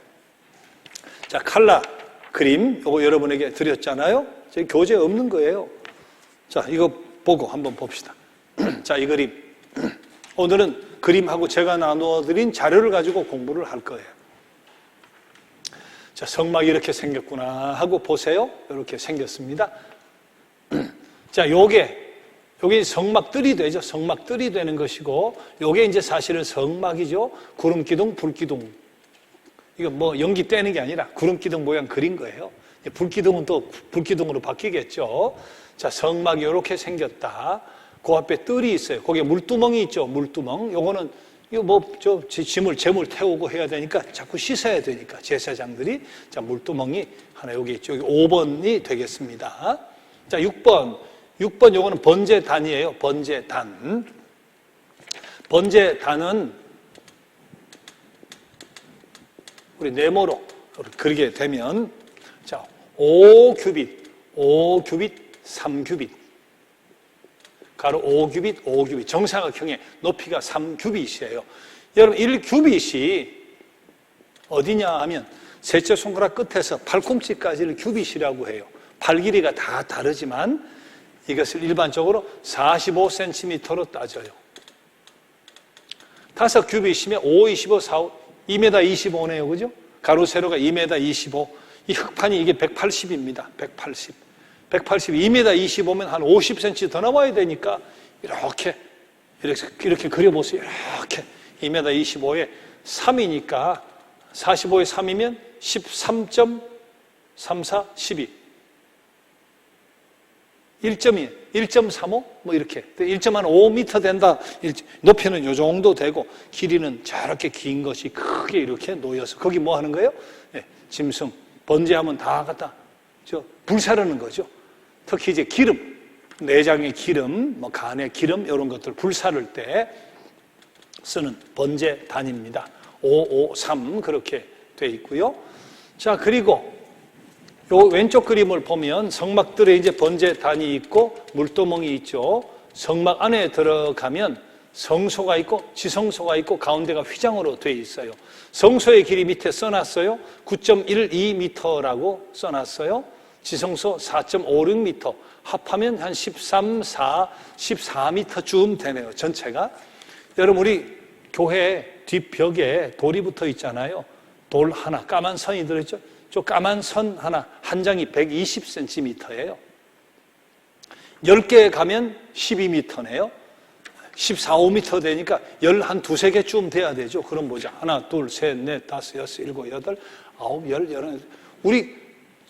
자, 칼라 그림 이거 여러분에게 드렸잖아요. 제 교재에 없는 거예요. 자, 이거 보고 한번 봅시다. 자, 이 그림. 오늘은 그림하고 제가 나누어 드린 자료를 가지고 공부를 할 거예요. 자, 성막이 이렇게 생겼구나 하고 보세요. 이렇게 생겼습니다. 자, 요게 성막들이 되죠. 성막들이 되는 것이고, 요게 이제 사실은 성막이죠. 구름기둥, 불기둥. 이거 뭐 연기 떼는 게 아니라 구름기둥 모양 그린 거예요. 불기둥은 또 불기둥으로 바뀌겠죠. 자, 성막이 이렇게 생겼다. 그 앞에 뜰이 있어요. 거기에 물두멍이 있죠. 물두멍. 요거는 이거 뭐 저 재물 태우고 해야 되니까 자꾸 씻어야 되니까 제사장들이. 자, 물두멍이 하나 여기 있죠. 여기 5번이 되겠습니다. 자, 6번 요거는 번제단이에요. 번제단. 번제단은 우리 네모로 그리게 되면, 자, 5규빗, 3규빗, 가로 5규빗, 정사각형의 높이가 3규빗이에요. 여러분, 1규빗이 어디냐 하면 셋째 손가락 끝에서 팔꿈치까지를 규빗이라고 해요. 팔 길이가 다 다르지만 이것을 일반적으로 45cm로 따져요. 5규빗이면 5, 25, 4, 2m 25네요. 그죠? 가로 세로가 2m 25. 이 흙판이 이게 180입니다. 180. 2m 25면 한 50cm 더 나와야 되니까 이렇게 그려보세요. 이렇게 2m 25에 3이니까 45에 3이면 13.34, 12. 1.2, 1.35? 뭐 이렇게. 1.5m 된다. 높이는 요 정도 되고, 길이는 저렇게 긴 것이 크게 이렇게 놓여서. 거기 뭐 하는 거예요? 네, 짐승, 번제하면 다 갖다 불사르는 거죠. 특히 이제 기름, 내장의 기름, 뭐 간의 기름, 이런 것들 불사를 때 쓰는 번제단입니다. 553 그렇게 돼 있고요. 자, 그리고 요 왼쪽 그림을 보면 성막들에 이제 번제단이 있고 물도멍이 있죠. 성막 안에 들어가면 성소가 있고 지성소가 있고 가운데가 휘장으로 돼 있어요. 성소의 길이 밑에 써놨어요. 9.12m라고 써놨어요. 지성소 4.56m, 합하면 한 14m쯤 되네요. 전체가. 여러분, 우리 교회 뒷벽에 돌이 붙어 있잖아요. 돌 하나, 까만 선이 들어있죠. 저 까만 선 하나, 한 장이 120cm예요. 10개 가면 12m네요. 14, 5m 되니까 한 두세 개쯤 돼야 되죠. 그럼 보자. 하나, 둘, 셋, 넷, 다섯, 여섯, 일곱, 여덟, 아홉, 열. 우리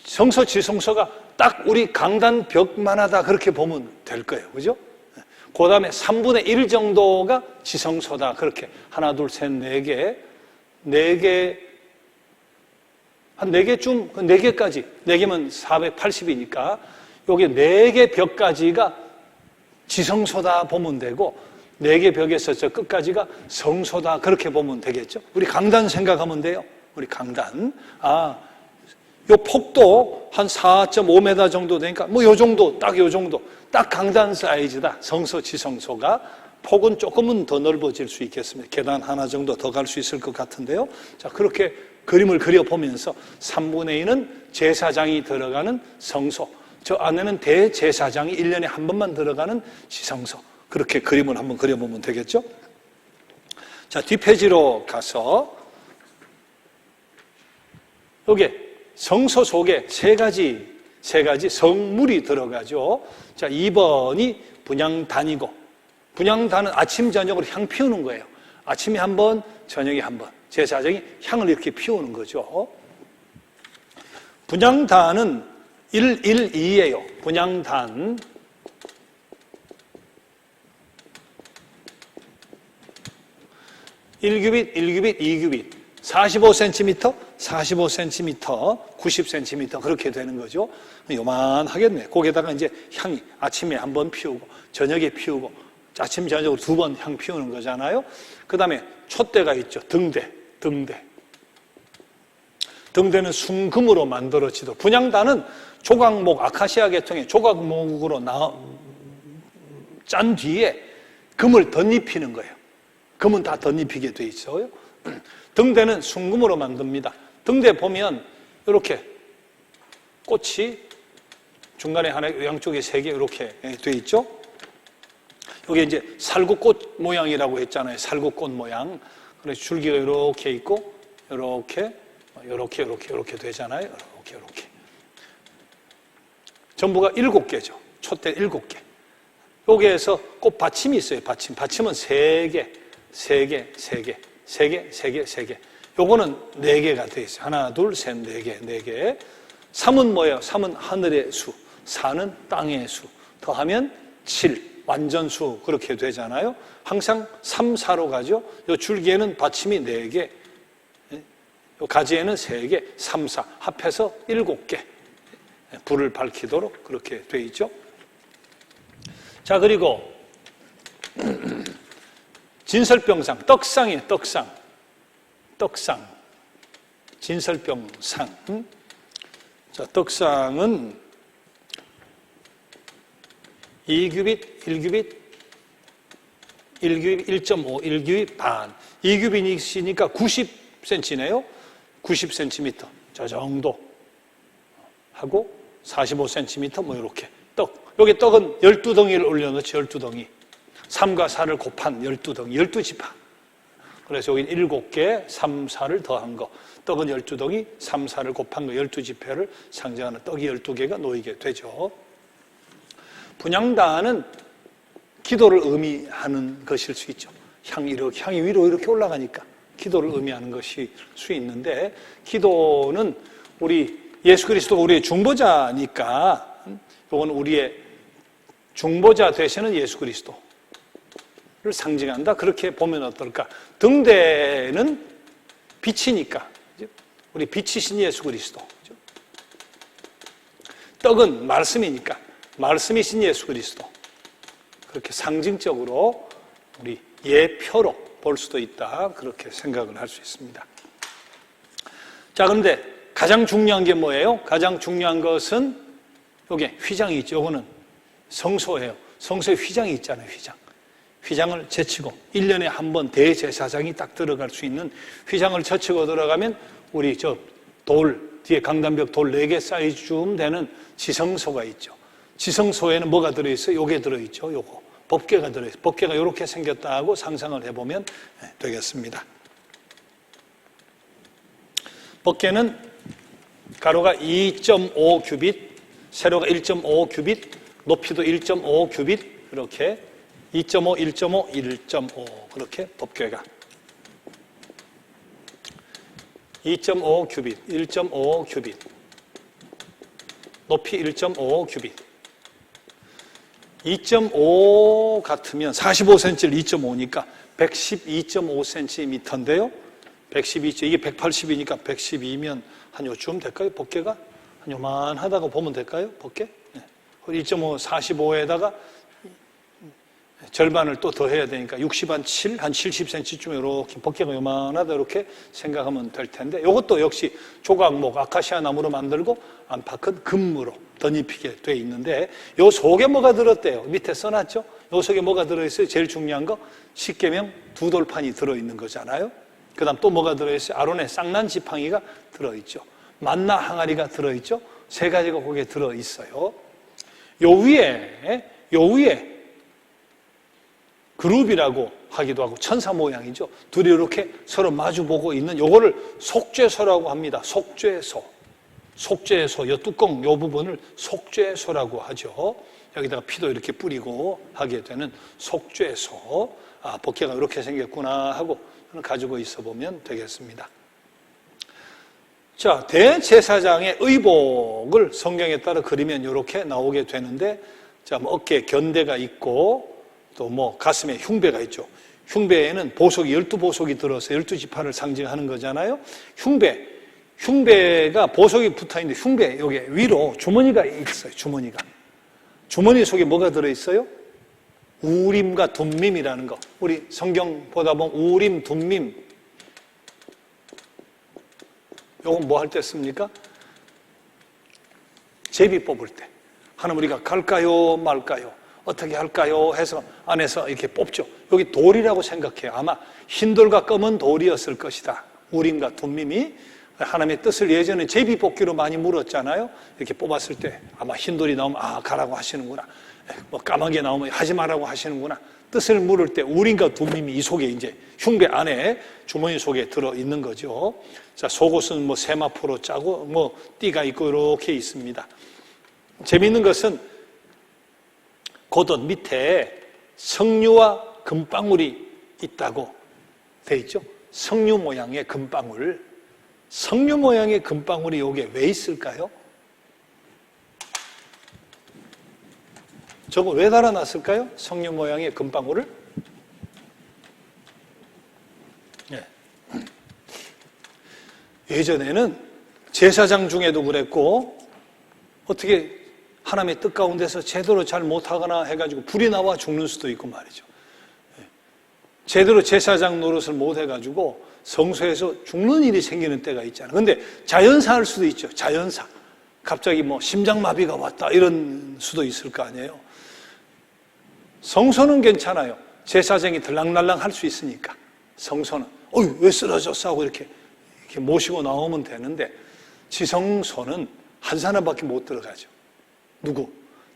성소, 지성소가 딱 우리 강단 벽만 하다 그렇게 보면 될 거예요. 그죠? 그 다음에 3분의 1 정도가 지성소다. 그렇게. 하나, 둘, 셋, 네 개. 한 4개쯤, 4개까지. 4개면 480이니까. 요게 4개 벽까지가 지성소다 보면 되고, 4개 벽에서 저 끝까지가 성소다. 그렇게 보면 되겠죠? 우리 강단 생각하면 돼요. 우리 강단. 요 폭도 한 4.5m 정도 되니까, 뭐 요 정도, 딱 요 정도. 딱 강단 사이즈다. 성소, 지성소가. 폭은 조금은 더 넓어질 수 있겠습니다. 계단 하나 정도 더 갈 수 있을 것 같은데요. 자, 그렇게 그림을 그려보면서 3분의 2는 제사장이 들어가는 성소, 저 안에는 대제사장이 1년에 한 번만 들어가는 지성소. 그렇게 그림을 한번 그려보면 되겠죠? 자, 뒷페이지로 가서 여기 성소 속에 세 가지 성물이 들어가죠. 자, 2번이 분향단이고, 분향단은 아침, 저녁으로 향 피우는 거예요. 아침에 한 번, 저녁에 한 번. 제사장이 향을 이렇게 피우는 거죠. 분향단은 112예요. 분향단. (1규빗, 1규빗, 2규빗) 45cm, 90cm 그렇게 되는 거죠. 요만하겠네. 거기에다가 이제 향이 아침에 한 번 피우고 저녁에 피우고 아침 저녁으로 2번 향 피우는 거잖아요. 그 다음에 촛대가 있죠. 등대는 순금으로 만들어지도록. 분향단은 조각목, 아카시아 계통의 조각목으로 짠 뒤에 금을 덧입히는 거예요. 금은 다 덧입히게 돼 있어요. 등대는 순금으로 만듭니다. 등대 보면 이렇게 꽃이 중간에 하나, 양쪽에 3개 이렇게 돼 있죠. 여기 이제 살구꽃 모양이라고 했잖아요. 살구꽃 모양. 그래서 줄기가 이렇게 있고, 이렇게 되잖아요. 이렇게. 전부가 7개죠. 촛대 7개. 여기에서 꽃 받침이 있어요. 받침은 3개. 요거는 4개가 돼 있어요. 하나, 둘, 셋, 4개, 4개. 3은 뭐예요? 3은 하늘의 수, 4는 땅의 수. 더하면 7, 완전수 그렇게 되잖아요. 항상 3, 4로 가죠. 요 줄기에는 받침이 4개, 요 가지에는 3개, 3, 4 합해서 7개. 불을 밝히도록 그렇게 돼 있죠. 자, 그리고 진설병상, 떡상이에요. 떡상, 진설병상. 자, 떡상은 2규빗, 1규빗, 1규빗 1.5, 1규빗 반. 2규빗이니까 90cm네요. 90cm. 저 정도 하고 45cm 뭐 이렇게 떡. 여기 떡은 12덩이를 올려놓죠. 12덩이. 3과 4를 곱한 12덩이, 12지파. 그래서 여기 7개, 3, 4를 더한 거. 떡은 12덩이, 3, 4를 곱한 거 12지파를 상징하는 떡이 12개가 놓이게 되죠. 분향단은 기도를 의미하는 것일 수 있죠. 향이 위로 이렇게 올라가니까 기도를 의미하는 것일 수 있는데, 기도는 우리 예수 그리스도가 우리의 중보자니까, 이건 우리의 중보자 되시는 예수 그리스도를 상징한다. 그렇게 보면 어떨까? 등대는 빛이니까, 우리 빛이신 예수 그리스도. 떡은 말씀이니까 말씀이신 예수 그리스도. 그렇게 상징적으로 우리 예표로 볼 수도 있다. 그렇게 생각을 할 수 있습니다. 자, 그런데 가장 중요한 게 뭐예요? 가장 중요한 것은 요게 휘장이 있죠. 요거는 성소예요. 성소에 휘장이 있잖아요. 휘장을 제치고 1년에 한 번 대제사장이 딱 들어갈 수 있는 휘장을 제치고 들어가면 우리 저 돌 뒤에 강단벽 돌 4개 사이즈 쯤 되는 지성소가 있죠. 지성소에는 뭐가 들어있어요? 요게 들어있죠. 요거 법궤가 들어있어요. 법궤가 이렇게 생겼다 하고 상상을 해보면 되겠습니다. 법궤는 가로가 2.5 규빗, 세로가 1.5 규빗, 높이도 1.5 규빗, 이렇게 2.5, 1.5, 1.5 그렇게 법궤가 2.5 규빗, 1.5 규빗, 높이 1.5 규빗. 2.5 같으면 45cm를 2.5니까 112.5cm인데요. 112, 이게 180이니까 112면 한 요쯤 될까요? 법궤가? 한 요만하다고 보면 될까요? 법궤? 네. 2.5, 45에다가 절반을 또 더해야 되니까 60, 한 70cm쯤 이렇게 법궤가 요만하다 이렇게 생각하면 될 텐데, 이것도 역시 조각목, 아카시아 나무로 만들고 안팎은 금으로 덧입히게 돼 있는데, 요 속에 뭐가 들었대요? 밑에 써놨죠? 요 속에 뭐가 들어있어요? 제일 중요한 거 십계명 두 돌판이 들어있는 거잖아요. 그 다음 또 뭐가 들어있어요? 아론의 쌍난 지팡이가 들어있죠. 만나 항아리가 들어있죠. 3가지가 거기에 들어있어요. 요 위에 그룹이라고 하기도 하고 천사 모양이죠. 둘이 이렇게 서로 마주보고 있는 요거를 속죄소라고 합니다. 속죄소, 요 뚜껑 요 부분을 속죄소라고 하죠. 여기다가 피도 이렇게 뿌리고 하게 되는 속죄소. 아, 법궤가 이렇게 생겼구나 하고 가지고 있어 보면 되겠습니다. 자, 대제사장의 의복을 성경에 따라 그리면 이렇게 나오게 되는데, 자, 뭐 어깨에 견대가 있고 또 뭐 가슴에 흉배가 있죠. 흉배에는 보석이 12보석이 들어서 12지파를 상징하는 거잖아요. 흉배가 보석이 붙어있는데 흉배 여기 위로 주머니가 있어요. 주머니 속에 뭐가 들어있어요? 우림과 둠밈이라는 거. 우리 성경 보다 보면 우림, 둠밈 요건 뭐 할 때 씁니까? 제비 뽑을 때. 하나님 우리가 갈까요 말까요? 어떻게 할까요? 해서 안에서 이렇게 뽑죠. 여기 돌이라고 생각해요. 아마 흰돌과 검은 돌이었을 것이다. 우림과 둠밈이 하나님의 뜻을 예전에 제비 뽑기로 많이 물었잖아요. 이렇게 뽑았을 때 아마 흰돌이 나오면 아 가라고 하시는구나. 뭐 까마귀 나오면 하지 말라고 하시는구나. 뜻을 물을 때 우림과 둠밈이 이 속에 이제 흉배 안에 주머니 속에 들어 있는 거죠. 자, 속옷은 뭐 세마포로 짜고 뭐 띠가 있고 이렇게 있습니다. 재미있는 것은 겉옷 밑에 석류와 금방울이 있다고 돼 있죠. 석류 모양의 금방울. 석류 모양의 금방울이 여기에 왜 있을까요? 저거 왜 달아놨을까요? 석류 모양의 금방울을? 네. 예전에는 제사장 중에도 그랬고, 어떻게 하나님의 뜻 가운데서 제대로 잘 못하거나 해가지고 불이 나와 죽는 수도 있고 말이죠. 제대로 제사장 노릇을 못해가지고 성소에서 죽는 일이 생기는 때가 있잖아요. 근데 자연사할 수도 있죠. 자연사. 갑자기 뭐 심장마비가 왔다 이런 수도 있을 거 아니에요. 성소는 괜찮아요. 제사장이 들락날락 할 수 있으니까. 성소는 왜 쓰러졌어 하고 이렇게 모시고 나오면 되는데, 지성소는 한 사람밖에 못 들어가죠. 누구?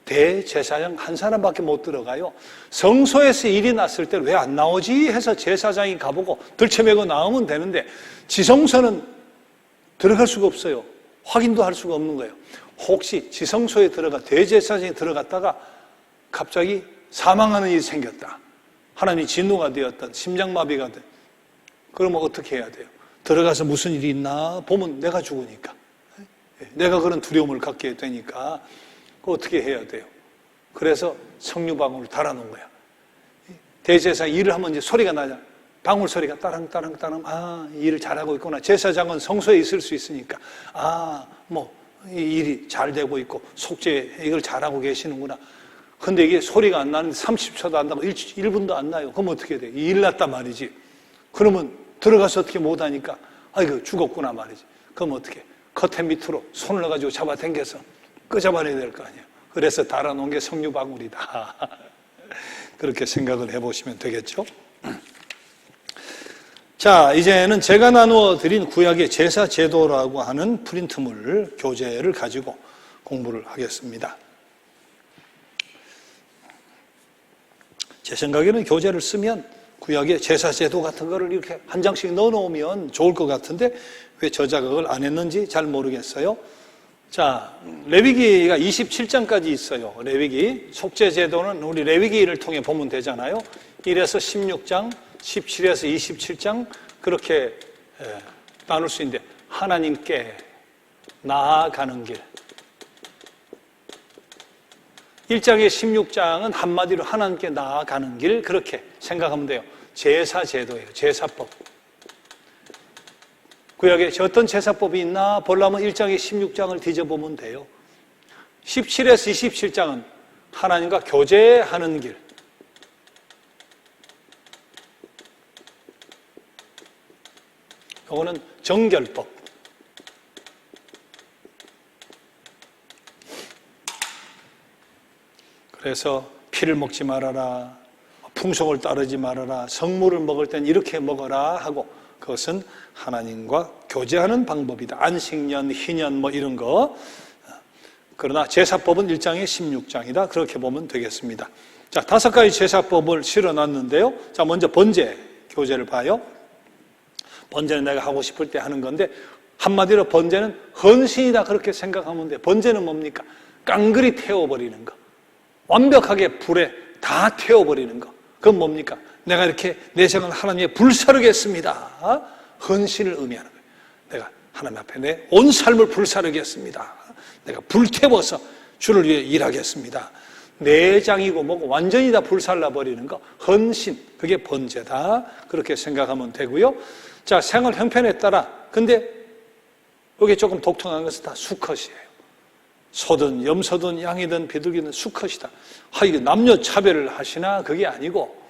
대제사장 한 사람밖에 못 들어가요. 성소에서 일이 났을 때 왜 안 나오지 해서 제사장이 가보고 들쳐매고 나오면 되는데, 지성소는 들어갈 수가 없어요. 확인도 할 수가 없는 거예요. 혹시 지성소에 대제사장이 들어갔다가 갑자기 사망하는 일이 생겼다. 하나님이 진노가 되었던 심장마비가 된. 그러면 어떻게 해야 돼요? 들어가서 무슨 일이 있나 보면 내가 죽으니까. 내가 그런 두려움을 갖게 되니까 어떻게 해야 돼요? 그래서 석류방울을 달아놓은 거야. 대제사장 일을 하면 이제 소리가 나잖아. 방울 소리가 따랑따랑 일을 잘하고 있구나. 제사장은 성소에 있을 수 있으니까 이 일이 잘 되고 있고 속죄 이걸 잘하고 계시는구나. 근데 이게 소리가 안 나는데 30초도 안 나고 1분도 안 나요. 그럼 어떻게 돼? 일 났단 말이지. 그러면 들어가서 어떻게 못하니까 아이고 죽었구나 말이지. 그럼 어떻게? 커튼 밑으로 손을 넣어가지고 잡아당겨서 끄잡아내야 될 거 아니에요. 그래서 달아놓은 게 석류방울이다. 그렇게 생각을 해보시면 되겠죠. 자, 이제는 제가 나누어 드린 구약의 제사 제도라고 하는 프린트물 교재를 가지고 공부를 하겠습니다. 제 생각에는 교재를 쓰면 구약의 제사 제도 같은 거를 이렇게 한 장씩 넣어 놓으면 좋을 것 같은데 왜 저 자극을 안 했는지 잘 모르겠어요. 자, 레위기가 27장까지 있어요. 레위기. 속죄 제도는 우리 레위기를 통해 보면 되잖아요. 1에서 16장, 17에서 27장 그렇게 나눌 수 있는데 하나님께 나아가는 길. 1장의 16장은 한마디로 하나님께 나아가는 길 그렇게 생각하면 돼요. 제사 제도예요. 제사법. 구약에 어떤 제사법이 있나 보려면 1장의 16장을 뒤져보면 돼요. 17에서 27장은 하나님과 교제하는 길. 이거는 정결법. 그래서 피를 먹지 말아라, 풍속을 따르지 말아라, 성물을 먹을 땐 이렇게 먹어라 하고 그것은 하나님과 교제하는 방법이다. 안식년, 희년 뭐 이런 거. 그러나 제사법은 1장의 16장이다. 그렇게 보면 되겠습니다. 자, 5가지 제사법을 실어놨는데요. 자, 먼저 번제 교제를 봐요. 번제는 내가 하고 싶을 때 하는 건데 한마디로 번제는 헌신이다 그렇게 생각하면 돼요. 번제는 뭡니까? 깡그리 태워버리는 거. 완벽하게 불에 다 태워버리는 거. 그건 뭡니까? 내가 이렇게 내 생을 하나님의 불사르겠습니다. 헌신을 의미하는 거예요. 내가 하나님 앞에 내 온 삶을 불사르겠습니다. 내가 불태워서 주를 위해 일하겠습니다. 내장이고 뭐고 완전히 다 불살라버리는 거. 헌신. 그게 번제다. 그렇게 생각하면 되고요. 자, 생활 형편에 따라. 근데 여기 조금 독특한 것은 다 수컷이에요. 소든 염소든 양이든 비둘기든 수컷이다. 이게 남녀 차별을 하시나? 그게 아니고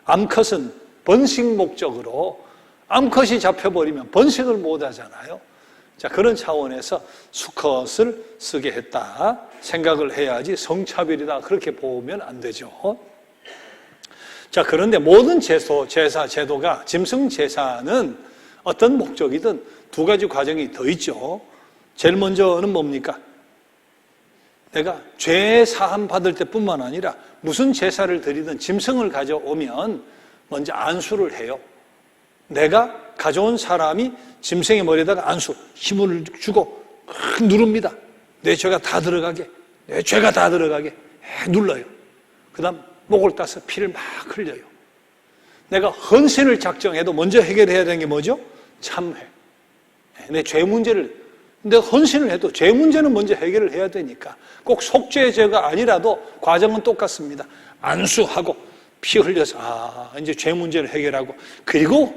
암컷은 번식 목적으로 암컷이 잡혀버리면 번식을 못 하잖아요. 자, 그런 차원에서 수컷을 쓰게 했다 생각을 해야지 성차별이다 그렇게 보면 안 되죠. 자, 그런데 모든 제사 제도가 짐승 제사는 어떤 목적이든 2가지 과정이 더 있죠. 제일 먼저는 뭡니까? 내가 죄 사함 받을 때뿐만 아니라 무슨 제사를 드리든 짐승을 가져오면 먼저 안수를 해요. 내가 가져온 사람이 짐승의 머리에다가 안수, 힘을 주고 누릅니다. 내 죄가 다 들어가게, 내 죄가 다 들어가게 눌러요. 그 다음 목을 따서 피를 막 흘려요. 내가 헌신을 작정해도 먼저 해결해야 되는 게 뭐죠? 참회. 내 죄 문제를, 내가 헌신을 해도 죄 문제는 먼저 해결을 해야 되니까 꼭 속죄죄가 아니라도 과정은 똑같습니다. 안수하고 피 흘려서 이제 죄 문제를 해결하고 그리고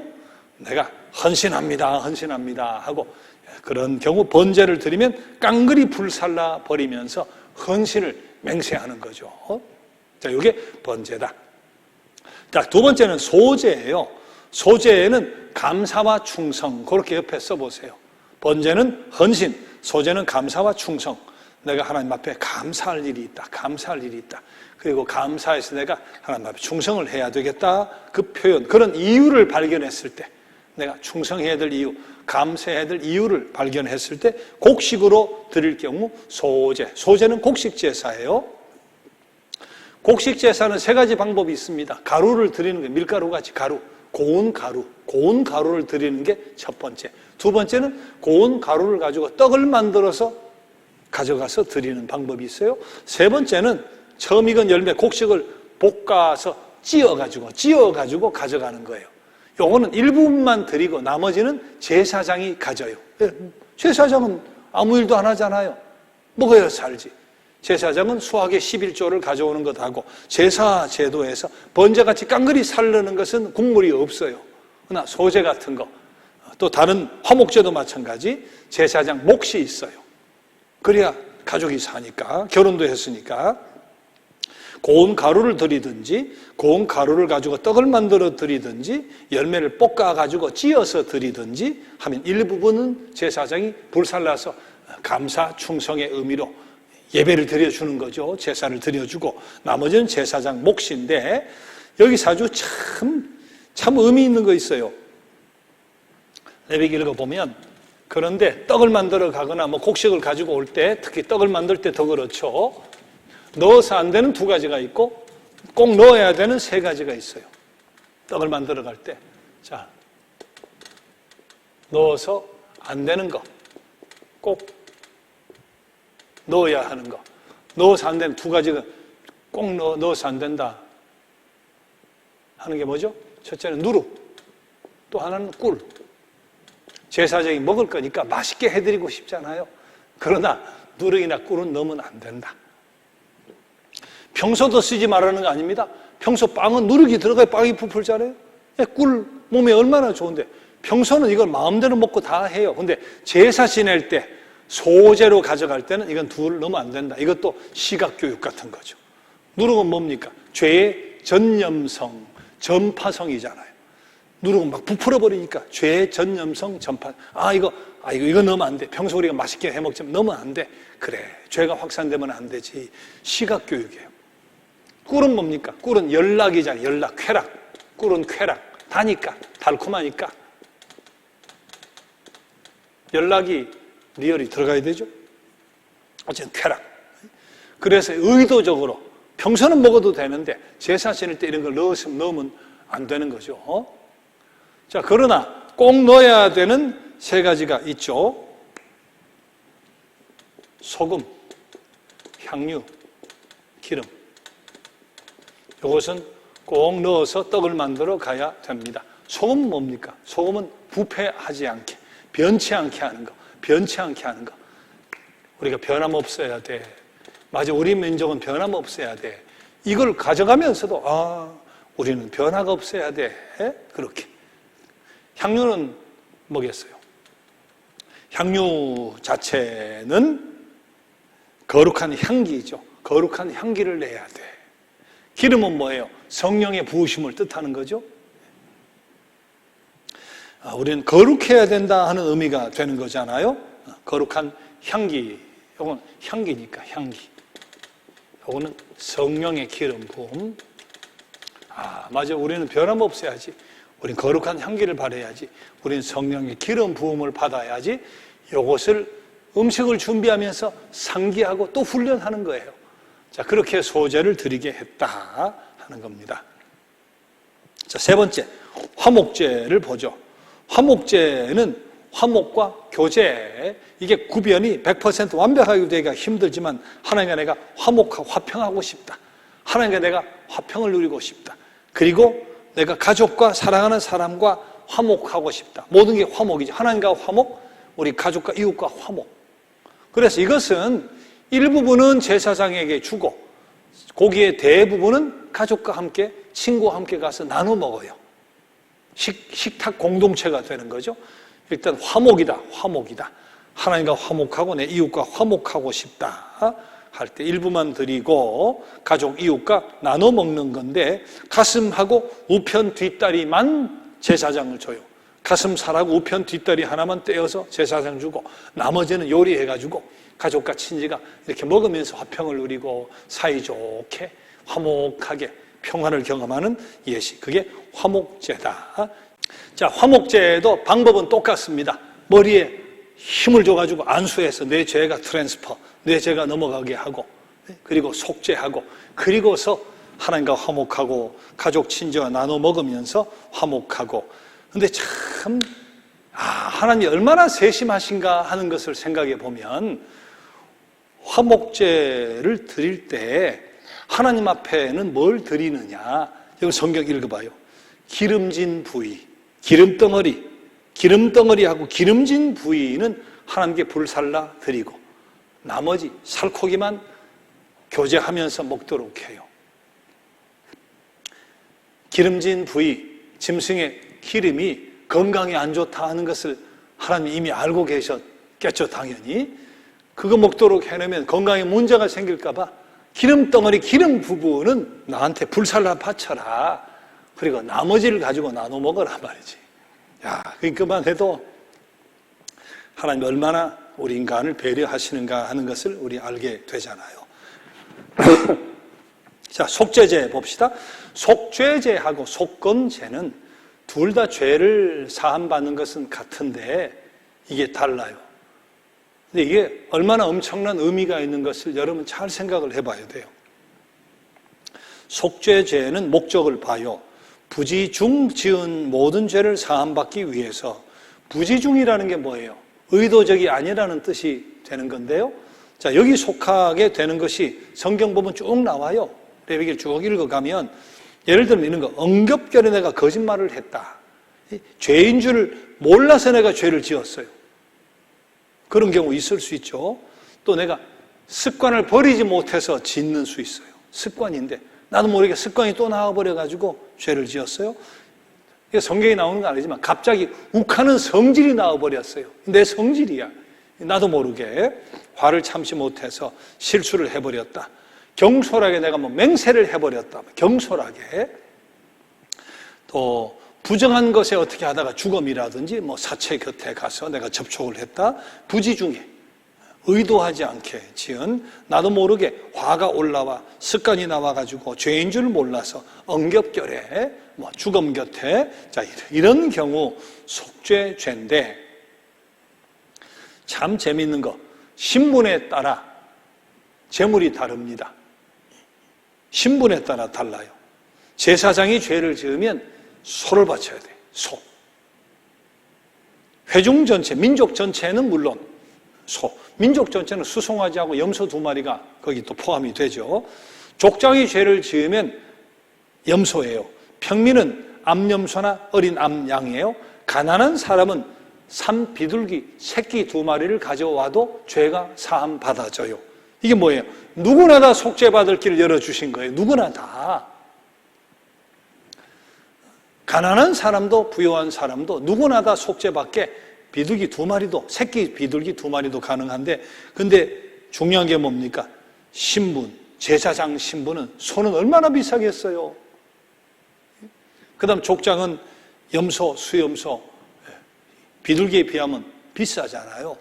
내가 헌신합니다 하고 그런 경우 번제를 드리면 깡그리 불살라 버리면서 헌신을 맹세하는 거죠. 자, 이게 번제다. 자, 두 번째는 소제예요. 소제에는 감사와 충성, 그렇게 옆에 써보세요. 번제는 헌신, 소제는 감사와 충성. 내가 하나님 앞에 감사할 일이 있다. 감사할 일이 있다. 그리고 감사해서 내가 하나님 앞에 충성을 해야 되겠다. 그 표현, 그런 이유를 발견했을 때, 내가 충성해야 될 이유, 감사해야 될 이유를 발견했을 때 곡식으로 드릴 경우 소제. 소제는 곡식 제사예요. 곡식 제사는 세 가지 방법이 있습니다. 가루를 드리는 게 밀가루 같이 가루, 고운 가루를 드리는 게 첫 번째. 두 번째는 고운 가루를 가지고 떡을 만들어서 가져가서 드리는 방법이 있어요. 세 번째는 처음 익은 열매 곡식을 볶아서 찌어가지고 가져가는 거예요. 요거는 일부분만 드리고 나머지는 제사장이 가져요. 제사장은 아무 일도 안 하잖아요. 먹어야 살지. 제사장은 수확의 11조를 가져오는 것하고 제사 제도에서 번제같이 깡그리 살르는 것은 국물이 없어요. 그러나 소제 같은 거, 또 다른 화목제도 마찬가지 제사장 몫이 있어요. 그래야 가족이 사니까, 결혼도 했으니까 고운 가루를 드리든지 고운 가루를 가지고 떡을 만들어 드리든지 열매를 볶아 가지고 찌어서 드리든지 하면 일부분은 제사장이 불살라서 감사 충성의 의미로 예배를 드려주는 거죠. 제사를 드려주고 나머지는 제사장 몫인데 여기서 아주 참 의미 있는 거 있어요. 레위기 읽어보면 그런데 떡을 만들어 가거나 곡식을 가지고 올 때 특히 떡을 만들 때 더 그렇죠. 넣어서 안 되는 두 가지가 있고 꼭 넣어야 되는 세 가지가 있어요. 떡을 만들어 갈 때. 자, 넣어서 안 되는 거. 꼭 넣어야 하는 거. 넣어서 안 되는 두 가지가 꼭 넣어서 안 된다 하는 게 뭐죠? 첫째는 누룩, 또 하나는 꿀. 제사장이 먹을 거니까 맛있게 해드리고 싶잖아요. 그러나 누룩이나 꿀은 넣으면 안 된다. 평소도 쓰지 말라는 거 아닙니다. 평소 빵은 누룩이 들어가야 빵이 부풀잖아요. 꿀 몸에 얼마나 좋은데 평소는 이걸 마음대로 먹고 다 해요. 근데 제사 지낼 때 소제로 가져갈 때는 이건 둘 넣으면 안 된다. 이것도 시각교육 같은 거죠. 누룩은 뭡니까? 죄의 전염성, 전파성이잖아요. 누룩은 막 부풀어 버리니까 죄의 전염성, 전파. 이거 넣으면 안 돼. 평소 우리가 맛있게 해 먹지만 넣으면 안 돼. 그래, 죄가 확산되면 안 되지. 시각교육이에요. 꿀은 뭡니까? 꿀은 연락이잖아요. 연락, 쾌락. 꿀은 쾌락. 다니까, 달콤하니까. 연락이 리얼이 들어가야 되죠. 어쨌든 쾌락. 그래서 의도적으로 평소는 먹어도 되는데 제사 지낼 때 이런 걸 넣으면 안 되는 거죠. 자, 그러나 꼭 넣어야 되는 세 가지가 있죠. 소금, 향유, 기름. 이것은 꼭 넣어서 떡을 만들어 가야 됩니다. 소금은 뭡니까? 소금은 부패하지 않게, 변치 않게 하는 거. 변치 않게 하는 거. 우리가 변함없어야 돼. 맞아, 우리 민족은 변함없어야 돼. 이걸 가져가면서도 우리는 변화가 없어야 돼. 그렇게. 향유는 뭐겠어요? 향유 자체는 거룩한 향기죠. 거룩한 향기를 내야 돼. 기름은 뭐예요? 성령의 부으심을 뜻하는 거죠. 우리는 거룩해야 된다 하는 의미가 되는 거잖아요. 거룩한 향기, 이건 향기니까 향기. 이거는 성령의 기름 부음. 맞아, 우리는 변함없어야지. 우리는 거룩한 향기를 발해야지. 우리는 성령의 기름 부음을 받아야지. 이것을 음식을 준비하면서 상기하고 또 훈련하는 거예요. 자, 그렇게 소제를 드리게 했다 하는 겁니다. 자, 세 번째, 화목제를 보죠. 화목제는 화목과 교제, 이게 구별이 100% 완벽하게 되기가 힘들지만 하나님과 내가 화목하고 화평하고 싶다. 하나님과 내가 화평을 누리고 싶다. 그리고 내가 가족과 사랑하는 사람과 화목하고 싶다. 모든 게 화목이죠. 하나님과 화목, 우리 가족과 이웃과 화목. 그래서 이것은 일부분은 제사장에게 주고 고기의 대부분은 가족과 함께, 친구와 함께 가서 나눠 먹어요. 식탁 공동체가 되는 거죠. 일단 화목이다, 화목이다. 하나님과 화목하고 내 이웃과 화목하고 싶다 할 때 일부만 드리고 가족, 이웃과 나눠 먹는 건데, 가슴하고 우편 뒷다리만 제사장을 줘요. 가슴살하고 우편 뒷다리 하나만 떼어서 제사장 주고 나머지는 요리해가지고 가족과 친지가 이렇게 먹으면서 화평을 누리고 사이좋게 화목하게 평화를 경험하는 예식, 그게 화목제다. 자, 화목제도 방법은 똑같습니다. 머리에 힘을 줘가지고 안수해서 내 죄가 트랜스퍼, 내 죄가 넘어가게 하고, 그리고 속죄하고, 그리고서 하나님과 화목하고 가족 친지와 나눠 먹으면서 화목하고. 근데 참 하나님이 얼마나 세심하신가 하는 것을 생각해 보면, 화목제를 드릴 때 하나님 앞에는 뭘 드리느냐. 여기 성경 읽어봐요. 기름진 부위, 기름덩어리하고 기름진 부위는 하나님께 불살라 드리고 나머지 살코기만 교제하면서 먹도록 해요. 기름진 부위, 짐승의 기름이 건강에 안 좋다 하는 것을 하나님이 이미 알고 계셨겠죠, 당연히. 그거 먹도록 해놓으면 건강에 문제가 생길까 봐 기름덩어리, 기름 부분은 나한테 불살라 바쳐라. 그리고 나머지를 가지고 나눠 먹으라 말이지. 야, 그만 해도 하나님이 얼마나 우리 인간을 배려하시는가 하는 것을 우리 알게 되잖아요. 자, 속죄제 봅시다. 속죄제하고 속건제는 둘 다 죄를 사함받는 것은 같은데 이게 달라요. 근데 이게 얼마나 엄청난 의미가 있는 것을 여러분 잘 생각을 해봐야 돼요. 속죄제는 목적을 봐요. 부지중 지은 모든 죄를 사함받기 위해서. 부지중이라는 게 뭐예요? 의도적이 아니라는 뜻이 되는 건데요. 자, 여기 속하게 되는 것이 성경 보면 쭉 나와요. 레위기를 쭉 읽어가면 예를 들면 이런 거, 엉겹결에 내가 거짓말을 했다. 죄인 줄 몰라서 내가 죄를 지었어요. 그런 경우 있을 수 있죠. 또 내가 습관을 버리지 못해서 짓는 수 있어요. 습관인데 나도 모르게 습관이 또 나와버려가지고 죄를 지었어요. 이게 성경에 나오는 건 아니지만 갑자기 욱하는 성질이 나와버렸어요. 내 성질이야. 나도 모르게 화를 참지 못해서 실수를 해버렸다. 경솔하게 내가 맹세를 해버렸다. 경솔하게. 또 부정한 것에 어떻게 하다가 주검이라든지 사체 곁에 가서 내가 접촉을 했다. 부지중에 의도하지 않게 지은, 나도 모르게 화가 올라와 습관이 나와가지고 죄인 줄 몰라서 엉겹결에 주검 곁에, 자, 이런 경우 속죄죄인데, 참 재밌는 거, 신분에 따라 제물이 다릅니다. 신분에 따라 달라요. 제사장이 죄를 지으면 소를 바쳐야 돼. 소. 회중 전체, 민족 전체는 물론 소. 민족 전체는 수송아지하고 염소 2마리가 거기 또 포함이 되죠. 족장이 죄를 지으면 염소예요. 평민은 암염소나 어린 암양이에요. 가난한 사람은 산비둘기 새끼 2마리를 가져와도 죄가 사함 받아져요. 이게 뭐예요? 누구나 다 속죄받을 길을 열어주신 거예요. 누구나 다. 가난한 사람도 부유한 사람도 누구나 다 속죄받게 비둘기 2마리도, 새끼 비둘기 2마리도 가능한데, 근데 중요한 게 뭡니까? 신분, 제사장 신분은 소는 얼마나 비싸겠어요? 그 다음 족장은 염소, 수염소, 비둘기에 비하면 비싸잖아요.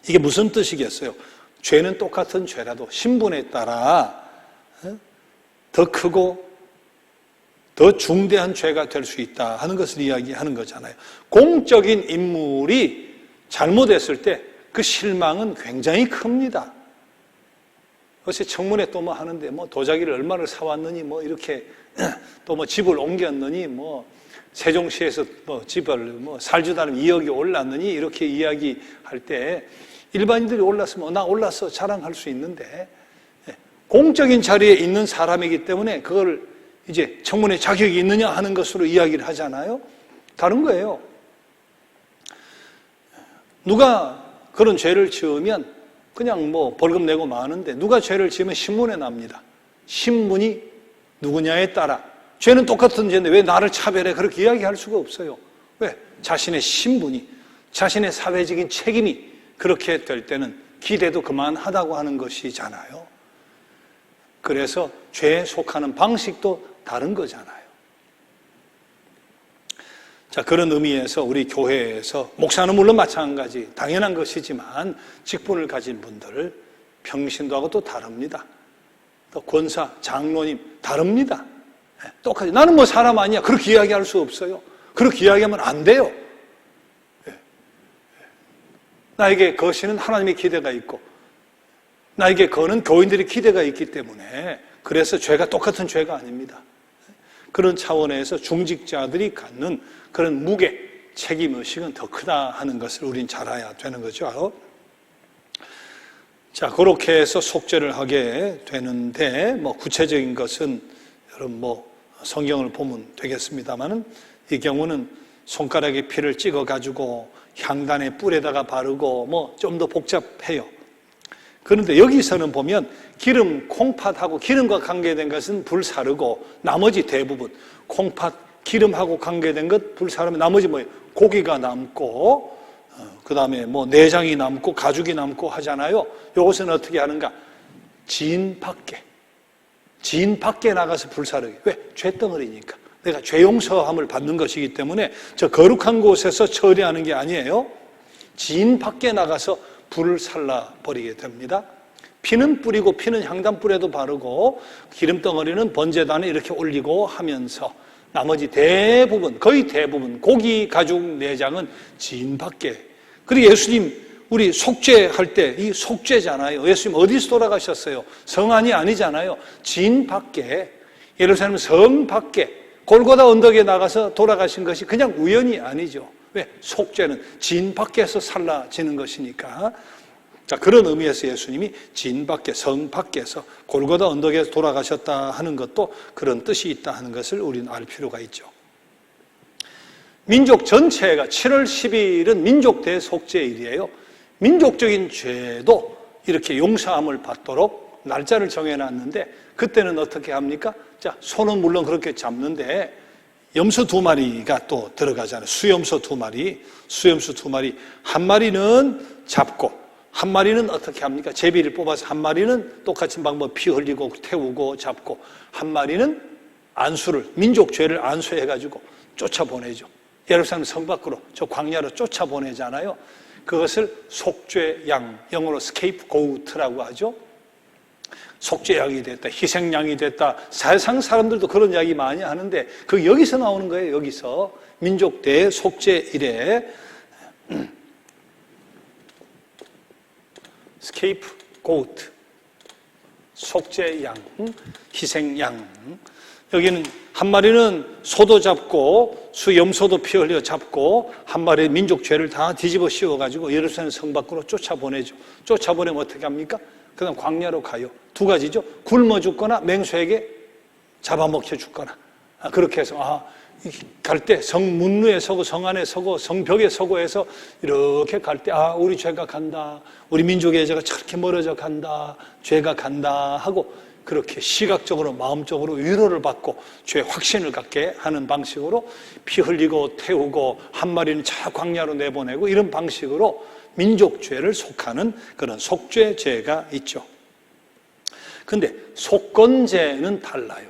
이게 무슨 뜻이겠어요? 죄는 똑같은 죄라도 신분에 따라 더 크고 더 중대한 죄가 될 수 있다 하는 것을 이야기하는 거잖아요. 공적인 인물이 잘못했을 때 그 실망은 굉장히 큽니다. 어제 청문회 또 하는데 도자기를 얼마를 사왔느니 이렇게 또 집을 옮겼느니 세종시에서 집을 살주다는 2억이 올랐느니 이렇게 이야기할 때 일반인들이 올랐으면 나 올랐어 자랑할 수 있는데 공적인 자리에 있는 사람이기 때문에 그걸 이제 청문회 자격이 있느냐 하는 것으로 이야기를 하잖아요. 다른 거예요. 누가 그런 죄를 지으면 그냥 뭐 벌금 내고 마는데, 누가 죄를 지으면 신문에 납니다. 신문이 누구냐에 따라 죄는 똑같은 죄인데 왜 나를 차별해, 그렇게 이야기할 수가 없어요. 왜? 자신의 신분이, 자신의 사회적인 책임이 그렇게 될 때는 기대도 그만하다고 하는 것이잖아요. 그래서 죄에 속하는 방식도 다른 거잖아요. 자, 그런 의미에서 우리 교회에서, 목사는 물론 마찬가지, 당연한 것이지만 직분을 가진 분들, 평신도하고 또 다릅니다. 또 권사, 장로님 다릅니다. 똑같이 나는 뭐 사람 아니야, 그렇게 이야기할 수 없어요. 그렇게 이야기하면 안 돼요. 나에게 거시는 하나님의 기대가 있고, 나에게 거는 교인들의 기대가 있기 때문에, 그래서 죄가 똑같은 죄가 아닙니다. 그런 차원에서 중직자들이 갖는 그런 무게, 책임의식은 더 크다 하는 것을 우린 잘 알아야 되는 거죠. 자, 그렇게 해서 속죄를 하게 되는데, 뭐 구체적인 것은 여러분 뭐 성경을 보면 되겠습니다만은, 이 경우는 손가락에 피를 찍어가지고 향단의 뿔에다가 바르고 뭐 좀 더 복잡해요. 그런데 여기서는 보면 기름, 콩팥하고 기름과 관계된 것은 불사르고, 나머지 대부분 콩팥, 기름하고 관계된 것 불사르면 나머지 뭐예요? 고기가 남고, 그 다음에 뭐 내장이 남고 가죽이 남고 하잖아요. 이것은 어떻게 하는가? 지인 밖에 나가서 불사르게. 왜? 죄덩어리니까. 내가 죄 용서함을 받는 것이기 때문에 저 거룩한 곳에서 처리하는 게 아니에요. 지인 밖에 나가서 불을 살라버리게 됩니다. 피는 뿌리고, 피는 향단불에도 바르고, 기름덩어리는 번제단에 이렇게 올리고 하면서 나머지 대부분, 거의 대부분 고기, 가죽, 내장은 지인 밖에. 그리고 예수님 우리 속죄할 때 이 속죄잖아요. 예수님 어디서 돌아가셨어요? 성 안이 아니잖아요. 지인 밖에, 예루살렘 성 밖에 골고다 언덕에 나가서 돌아가신 것이 그냥 우연이 아니죠. 왜? 속죄는 지인 밖에서 살라지는 것이니까. 자, 그런 의미에서 예수님이 지인 밖에, 성 밖에서 골고다 언덕에서 돌아가셨다 하는 것도 그런 뜻이 있다 하는 것을 우리는 알 필요가 있죠. 민족 전체가 7월 10일은 민족 대속죄일이에요. 민족적인 죄도 이렇게 용서함을 받도록 날짜를 정해놨는데, 그때는 어떻게 합니까? 자, 소는 물론 그렇게 잡는데 염소 2마리가 또 들어가잖아요. 수염소 2마리, 수염소 2마리. 한 마리는 잡고, 한 마리는 어떻게 합니까? 제비를 뽑아서 한 마리는 똑같은 방법, 피 흘리고 태우고 잡고, 한 마리는 안수를, 민족죄를 안수해가지고 쫓아보내죠. 예루살렘 성 밖으로, 저 광야로 쫓아보내잖아요. 그것을 속죄양, 영어로 scapegoat라고 하죠. 속죄양이 됐다, 희생양이 됐다. 세상 사람들도 그런 이야기 많이 하는데, 그 여기서 나오는 거예요. 여기서 민족 대속죄일에 scapegoat, 속죄양, 희생양. 여기는 한 마리는 소도 잡고 수염소도 피 흘려 잡고, 한 마리의 민족 죄를 다 뒤집어 씌워가지고 예루살렘 성 밖으로 쫓아보내죠. 쫓아보내면 어떻게 합니까? 그 다음 광야로 가요. 2가지죠. 굶어 죽거나 맹수에게 잡아먹혀 죽거나. 그렇게 해서 갈 때 성 문루에 서고, 성 안에 서고, 성벽에 서고 해서 이렇게 갈 때 우리 죄가 간다, 우리 민족의 죄가 저렇게 멀어져 간다, 죄가 간다 하고, 그렇게 시각적으로 마음적으로 위로를 받고 죄 확신을 갖게 하는 방식으로 피 흘리고 태우고, 한 마리는 저 광야로 내보내고, 이런 방식으로 민족죄를 속하는 그런 속죄죄가 있죠. 근데 속건죄는 달라요.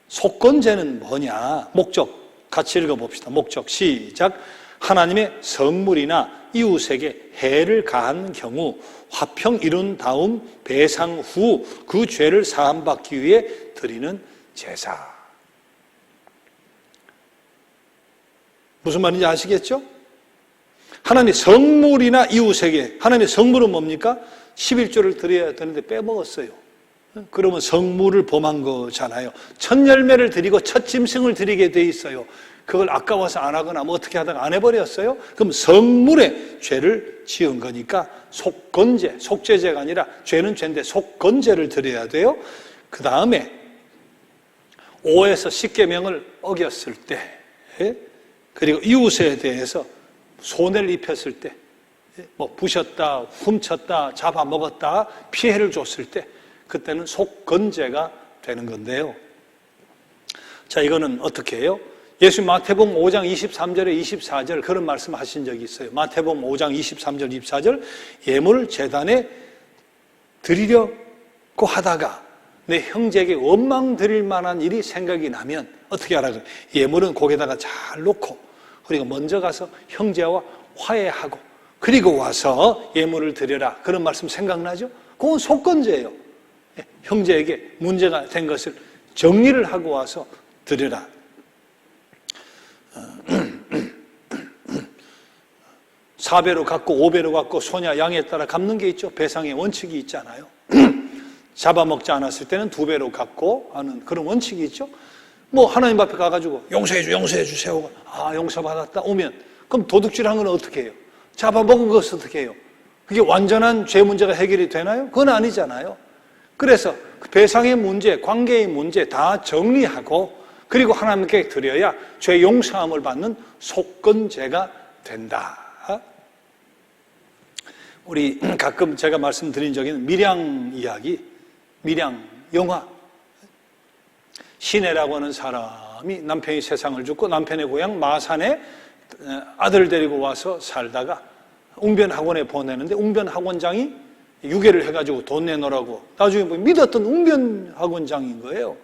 속건죄는 뭐냐? 목적 같이 읽어봅시다. 목적 시작. 하나님의 성물이나 이웃에게 해를 가한 경우 화평 이룬 다음 배상 후 그 죄를 사함받기 위해 드리는 제사. 무슨 말인지 아시겠죠? 하나님의 성물이나 이웃에게, 하나님의 성물은 뭡니까? 11조를 드려야 되는데 빼먹었어요. 그러면 성물을 범한 거잖아요. 첫 열매를 드리고 첫 짐승을 드리게 돼 있어요. 그걸 아까워서 안 하거나 뭐 어떻게 하다가 안 해버렸어요? 그럼 성물의 죄를 지은 거니까 속건죄, 속죄죄가 아니라 죄는 죄인데 속건죄를 드려야 돼요. 그 다음에 5에서 10계명을 어겼을 때, 그리고 이웃에 대해서 손해를 입혔을 때, 뭐 부셨다, 훔쳤다, 잡아먹었다, 피해를 줬을 때, 그때는 속건제가 되는 건데요. 자, 이거는 어떻게 해요? 예수님 마태복음 5장 23절에 24절 그런 말씀 하신 적이 있어요. 마태복음 5장 23절 24절 예물을 제단에 드리려고 하다가 내 형제에게 원망 드릴 만한 일이 생각이 나면 어떻게 하라고요? 예물은 고개다가 잘 놓고 그리고 먼저 가서 형제와 화해하고 그리고 와서 예물을 드려라. 그런 말씀 생각나죠? 그건 속건제예요. 형제에게 문제가 된 것을 정리를 하고 와서 드려라. 4배로 갚고 5배로 갚고 소냐 양에 따라 갚는 게 있죠. 배상의 원칙이 있잖아요. 잡아먹지 않았을 때는 2배로 갚고 하는 그런 원칙이 있죠. 뭐 하나님 앞에 가가지고 용서해 주세요. 아, 용서받았다 오면 그럼 도둑질한 건 어떻게 해요? 잡아먹은 것은 어떻게 해요? 그게 완전한 죄 문제가 해결이 되나요? 그건 아니잖아요. 그래서 배상의 문제, 관계의 문제 다 정리하고 그리고 하나님께 드려야 죄 용서함을 받는 속건제가 된다. 우리 가끔 제가 말씀드린 적이 있는 밀양 이야기, 밀양 영화. 시내라고 하는 사람이 남편이 세상을 죽고 남편의 고향 마산에 아들 데리고 와서 살다가 웅변학원에 보내는데 웅변학원장이 유괴를 해가지고 돈 내놓으라고 나중에 보면 믿었던 웅변학원장인 거예요.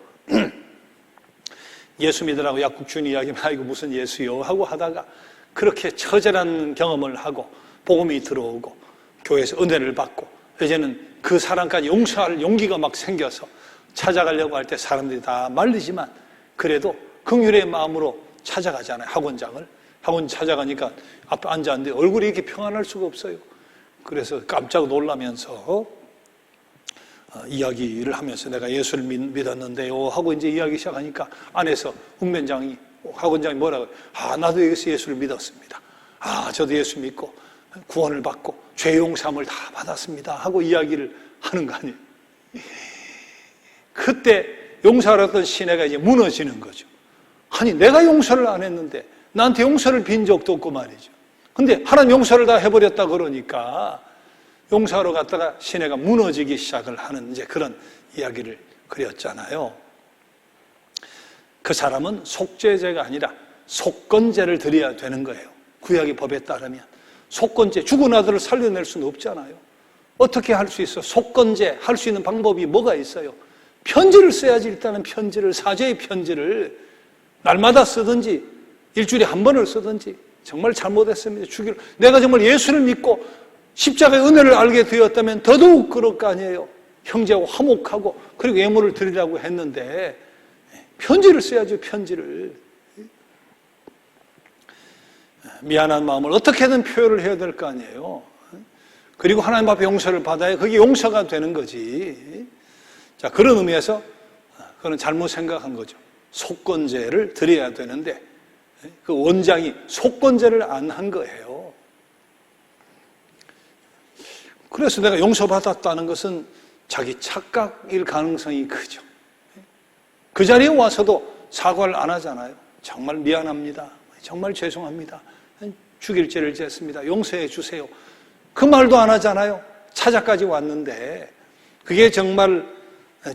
예수 믿으라고 약국 준 이야기만 이거 무슨 예수요 하고 하다가 그렇게 처절한 경험을 하고 복음이 들어오고 교회에서 은혜를 받고 이제는 그 사람까지 용서할 용기가 막 생겨서 찾아가려고 할 때 사람들이 다 말리지만 그래도 긍휼의 마음으로 찾아가잖아요. 학원장을. 학원 찾아가니까 앞에 앉았는데 얼굴이 이렇게 평안할 수가 없어요. 그래서 깜짝 놀라면서 이야기를 하면서 내가 예수를 믿었는데요 하고 이제 이야기 시작하니까 안에서 웅변장이 학원장이 뭐라고 해요? 아, 나도 여기서 예수를 믿었습니다. 아, 저도 예수 믿고 구원을 받고 죄 용서함을 다 받았습니다 하고 이야기를 하는 거 아니에요. 그때 용서를 했던 시내가 이제 무너지는 거죠. 아니, 내가 용서를 안 했는데 나한테 용서를 빈 적도 없고 말이죠. 근데 하나님 용서를 다 해버렸다 그러니까 용서하러 갔다가 시내가 무너지기 시작을 하는 이제 그런 이야기를 그렸잖아요. 그 사람은 속죄제가 아니라 속건제를 드려야 되는 거예요. 구약의 법에 따르면. 속건제, 죽은 아들을 살려낼 수는 없잖아요. 어떻게 할 수 있어? 속건제 할 수 있는 방법이 뭐가 있어요? 편지를 써야지. 일단은 편지를, 사죄의 편지를 날마다 쓰든지 일주일에 한 번을 쓰든지. 정말 잘못했습니다. 주기를. 내가 정말 예수를 믿고 십자가의 은혜를 알게 되었다면 더더욱 그럴 거 아니에요. 형제하고 화목하고 그리고 예물을 드리라고 했는데 편지를 써야죠. 편지를. 미안한 마음을 어떻게든 표현을 해야 될 거 아니에요. 그리고 하나님 앞에 용서를 받아야 그게 용서가 되는 거지. 자, 그런 의미에서 그건 잘못 생각한 거죠. 속건제를 드려야 되는데 그 원장이 속건제를 안 한 거예요. 그래서 내가 용서받았다는 것은 자기 착각일 가능성이 크죠. 그 자리에 와서도 사과를 안 하잖아요. 정말 미안합니다. 정말 죄송합니다. 죽일 죄를 지었습니다. 용서해 주세요. 그 말도 안 하잖아요. 찾아까지 왔는데 그게 정말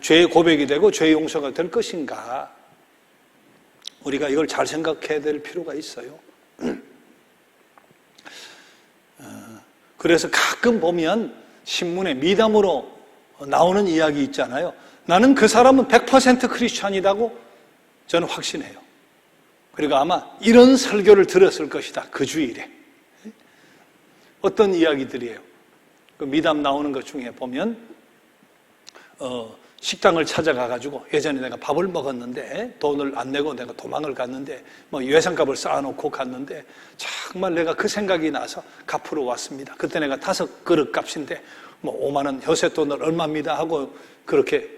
죄의 고백이 되고 죄의 용서가 될 것인가? 우리가 이걸 잘 생각해야 될 필요가 있어요. 그래서 가끔 보면 신문에 미담으로 나오는 이야기 있잖아요. 나는 그 사람은 100% 크리스찬이라고 저는 확신해요. 그리고 아마 이런 설교를 들었을 것이다. 그 주일에. 어떤 이야기들이에요. 그 미담 나오는 것 중에 보면 식당을 찾아가가지고 예전에 내가 밥을 먹었는데 돈을 안 내고 내가 도망을 갔는데 뭐 예상값을 쌓아놓고 갔는데 정말 내가 그 생각이 나서 갚으러 왔습니다. 그때 내가 5그릇 값인데 뭐 5만 원 효세돈을 얼마입니다 하고 그렇게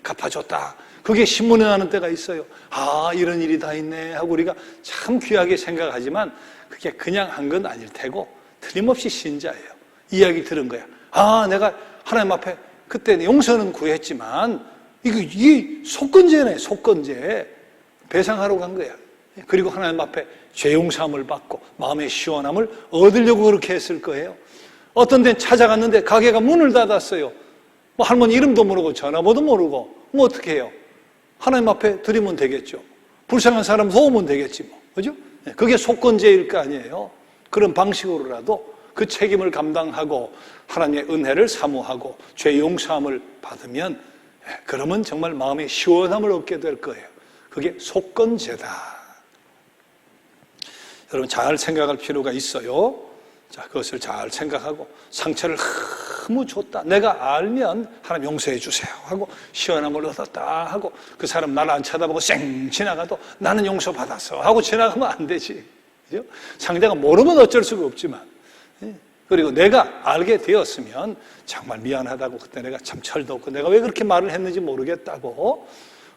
갚아줬다. 그게 신문에 나는 때가 있어요. 아, 이런 일이 다 있네 하고 우리가 참 귀하게 생각하지만 그게 그냥 한 건 아닐 테고 틀림없이 신자예요. 이야기 들은 거야. 아, 내가 하나님 앞에 그때 용서는 구했지만 이게 속건제네, 속건제. 배상하러 간 거야. 그리고 하나님 앞에 죄 용서함을 받고 마음의 시원함을 얻으려고 그렇게 했을 거예요. 어떤 데는 찾아갔는데 가게가 문을 닫았어요. 뭐 할머니 이름도 모르고 전화번호도 모르고 뭐 어떻게 해요? 하나님 앞에 드리면 되겠죠. 불쌍한 사람 도우면 되겠지 뭐. 그죠? 그게 속건제일 거 아니에요. 그런 방식으로라도 그 책임을 감당하고 하나님의 은혜를 사모하고 죄 용서함을 받으면 그러면 정말 마음의 시원함을 얻게 될 거예요. 그게 속건제다. 여러분 잘 생각할 필요가 있어요. 자, 그것을 잘 생각하고 상처를 너무 줬다. 내가 알면 하나님 용서해 주세요 하고 시원함을 얻었다 하고 그 사람 나를 안 쳐다보고 쌩 지나가도 나는 용서받았어 하고 지나가면 안 되지. 그죠? 상대가 모르면 어쩔 수가 없지만 그리고 내가 알게 되었으면 정말 미안하다고 그때 내가 참 철도 없고 내가 왜 그렇게 말을 했는지 모르겠다고.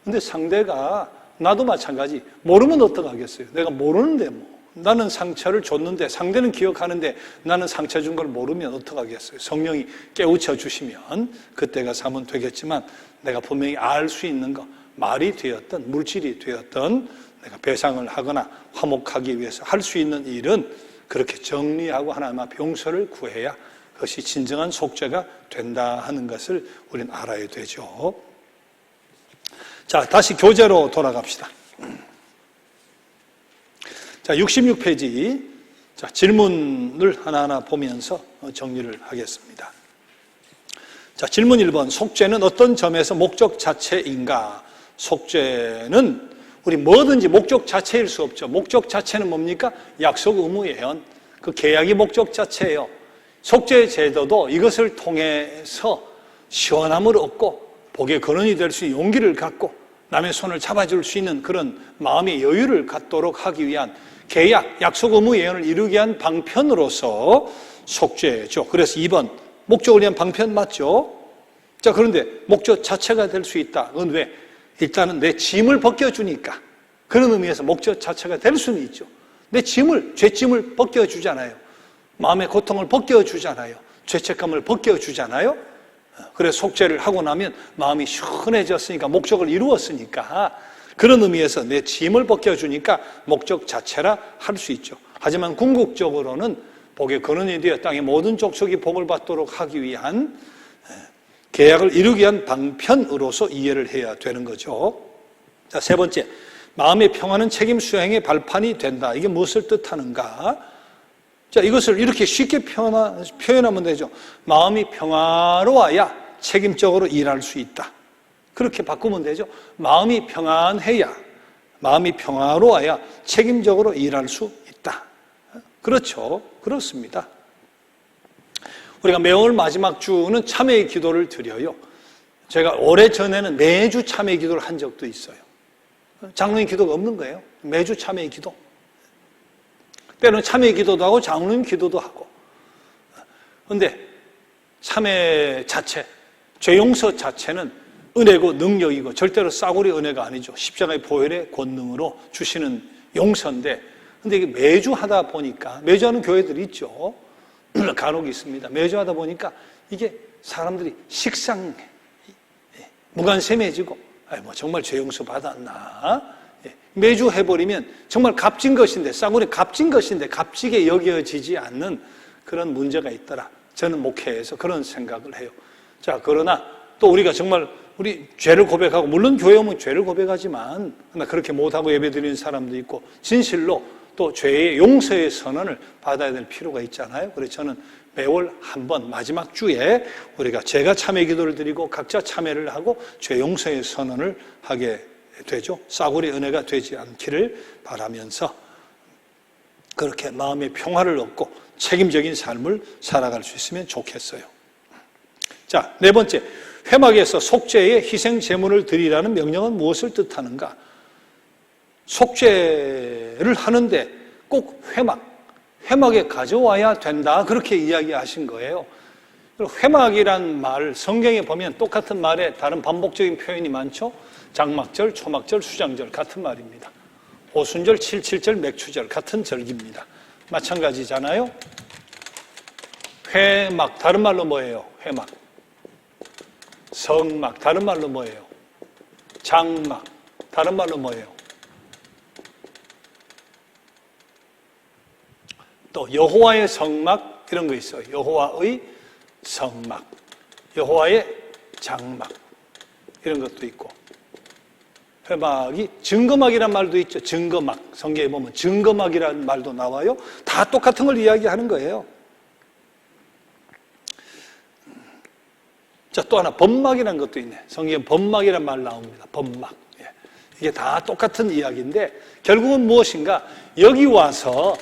근데 상대가 나도 마찬가지 모르면 어떡하겠어요. 내가 모르는데 뭐 나는 상처를 줬는데 상대는 기억하는데 나는 상처 준 걸 모르면 어떡하겠어요. 성령이 깨우쳐 주시면 그때가 사면 되겠지만 내가 분명히 알 수 있는 거 말이 되었던 물질이 되었던 내가 배상을 하거나 화목하기 위해서 할 수 있는 일은 그렇게 정리하고 하나님 앞에 용서를 구해야 그것이 진정한 속죄가 된다 하는 것을 우리는 알아야 되죠. 자, 다시 교재로 돌아갑시다. 자, 66페이지. 자, 질문을 하나하나 보면서 정리를 하겠습니다. 자, 질문 1번. 속죄는 어떤 점에서 목적 자체인가? 속죄는 우리 뭐든지 목적 자체일 수 없죠. 목적 자체는 뭡니까? 약속, 의무, 예언. 그 계약이 목적 자체예요. 속죄 제도도 이것을 통해서 시원함을 얻고 복의 근원이 될 수 있는 용기를 갖고 남의 손을 잡아줄 수 있는 그런 마음의 여유를 갖도록 하기 위한 계약, 약속, 의무, 예언을 이루기 위한 방편으로서 속죄죠. 그래서 2번, 목적을 위한 방편 맞죠? 자, 그런데 목적 자체가 될 수 있다. 그건 왜? 일단은 내 짐을 벗겨주니까. 그런 의미에서 목적 자체가 될 수는 있죠. 내 짐을, 죄짐을 벗겨주잖아요. 마음의 고통을 벗겨주잖아요. 죄책감을 벗겨주잖아요. 그래서 속죄를 하고 나면 마음이 시원해졌으니까 목적을 이루었으니까 그런 의미에서 내 짐을 벗겨주니까 목적 자체라 할 수 있죠. 하지만 궁극적으로는 복의 근원이 되어 땅의 모든 족속이 복을 받도록 하기 위한 계약을 이루기 위한 방편으로서 이해를 해야 되는 거죠. 자, 세 번째, 마음의 평화는 책임 수행의 발판이 된다. 이게 무엇을 뜻하는가? 자, 이것을 이렇게 쉽게 표현하면 되죠. 마음이 평화로워야 책임적으로 일할 수 있다. 그렇게 바꾸면 되죠. 마음이 평안해야, 마음이 평화로워야 책임적으로 일할 수 있다. 그렇죠. 그렇습니다. 우리가 매월 마지막 주는 참회의 기도를 드려요. 제가 오래전에는 매주 참회의 기도를 한 적도 있어요. 장로님 기도가 없는 거예요. 매주 참회의 기도. 때로는 참회의 기도도 하고 장로님 기도도 하고. 그런데 참회 자체, 죄 용서 자체는 은혜고 능력이고 절대로 싸구려 은혜가 아니죠. 십자가의 보혈의 권능으로 주시는 용서인데 근데 이게 매주 하다 보니까 매주 하는 교회들이 있죠. 간혹 있습니다. 매주 하다 보니까 이게 사람들이 식상해. 무관심해지고 뭐 정말 죄 용서 받았나? 매주 해버리면 정말 값진 것인데 싸구려 값진 것인데 값지게 여겨지지 않는 그런 문제가 있더라. 저는 목회에서 그런 생각을 해요. 자, 그러나 또 우리가 정말 우리 죄를 고백하고 물론 교회 오면 죄를 고백하지만 그렇게 못하고 예배드리는 사람도 있고 진실로 또 죄의 용서의 선언을 받아야 될 필요가 있잖아요. 그래서 저는 매월 한 번 마지막 주에 우리가 제가 참회 기도를 드리고 각자 참회를 하고 죄 용서의 선언을 하게 되죠. 싸구려 은혜가 되지 않기를 바라면서 그렇게 마음의 평화를 얻고 책임적인 삶을 살아갈 수 있으면 좋겠어요. 자, 네 번째, 회막에서 속죄의 희생 제물을 드리라는 명령은 무엇을 뜻하는가? 속죄를 하는데 꼭 회막에 가져와야 된다. 그렇게 이야기하신 거예요. 회막이란 말, 성경에 보면 똑같은 말에 다른 반복적인 표현이 많죠. 장막절, 초막절, 수장절 같은 말입니다. 오순절, 칠칠절, 맥추절 같은 절기입니다. 마찬가지잖아요. 회막, 다른 말로 뭐예요? 회막. 성막, 다른 말로 뭐예요? 장막. 다른 말로 뭐예요? 또 여호와의 성막 이런 거 있어요. 여호와의 성막, 여호와의 장막 이런 것도 있고, 회막이 증거막이란 말도 있죠. 증거막. 성경에 보면 증거막이라는 말도 나와요. 다 똑같은 걸 이야기하는 거예요. 자, 또 하나 범막이라는 것도 있네. 성경에 범막이라는 말 나옵니다. 범막. 예. 이게 다 똑같은 이야기인데 결국은 무엇인가? 여기 와서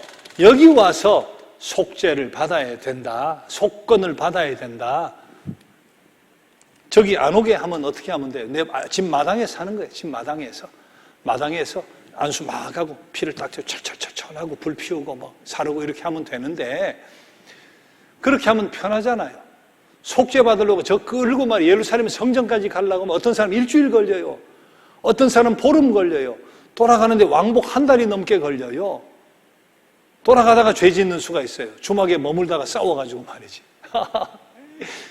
속죄를 받아야 된다. 속건을 받아야 된다. 저기 안 오게 하면 어떻게 하면 돼요? 내 집 마당에서 하는 거예요. 집 마당에서. 마당에서 안수 막 하고 피를 딱 철철철철 하고 불 피우고 뭐 사르고 이렇게 하면 되는데 그렇게 하면 편하잖아요. 속죄 받으려고 저 끌고 말 예루살렘 성전까지 가려고 하면 어떤 사람 일주일 걸려요. 어떤 사람 보름 걸려요. 돌아가는데 왕복 한 달이 넘게 걸려요. 돌아가다가 죄 짓는 수가 있어요. 주막에 머물다가 싸워가지고 말이지.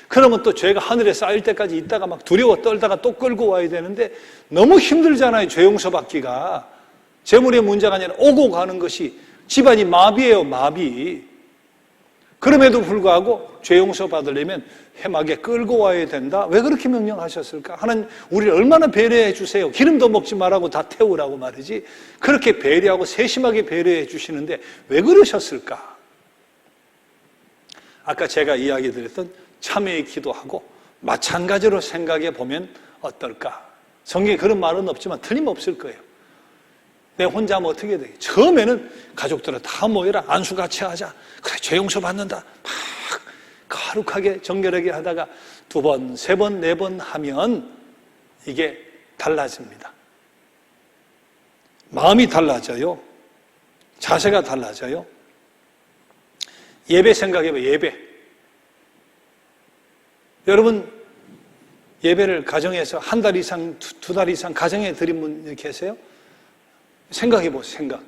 그러면 또 죄가 하늘에 쌓일 때까지 있다가 막 두려워 떨다가 또 끌고 와야 되는데 너무 힘들잖아요. 죄 용서 받기가. 재물의 문제가 아니라 오고 가는 것이 집안이 마비예요. 마비. 그럼에도 불구하고 죄 용서 받으려면 회막에 끌고 와야 된다. 왜 그렇게 명령하셨을까? 하나님 우리를 얼마나 배려해 주세요. 기름도 먹지 말라고 다 태우라고 말이지. 그렇게 배려하고 세심하게 배려해 주시는데 왜 그러셨을까? 아까 제가 이야기 드렸던 참회의 기도하고 마찬가지로 생각해 보면 어떨까? 성경에 그런 말은 없지만 틀림없을 거예요. 내가 혼자 하면 어떻게 돼? 처음에는 가족들은 다 모여라. 안수 같이 하자. 그래, 죄 용서 받는다. 막 거룩하게 정결하게 하다가 2번, 3번, 4번 하면 이게 달라집니다. 마음이 달라져요. 자세가 달라져요. 예배 생각해봐요. 예배. 여러분 예배를 가정에서 한 달 이상, 2달 이상 가정에 드린 분 계세요? 생각해보세요. 생각.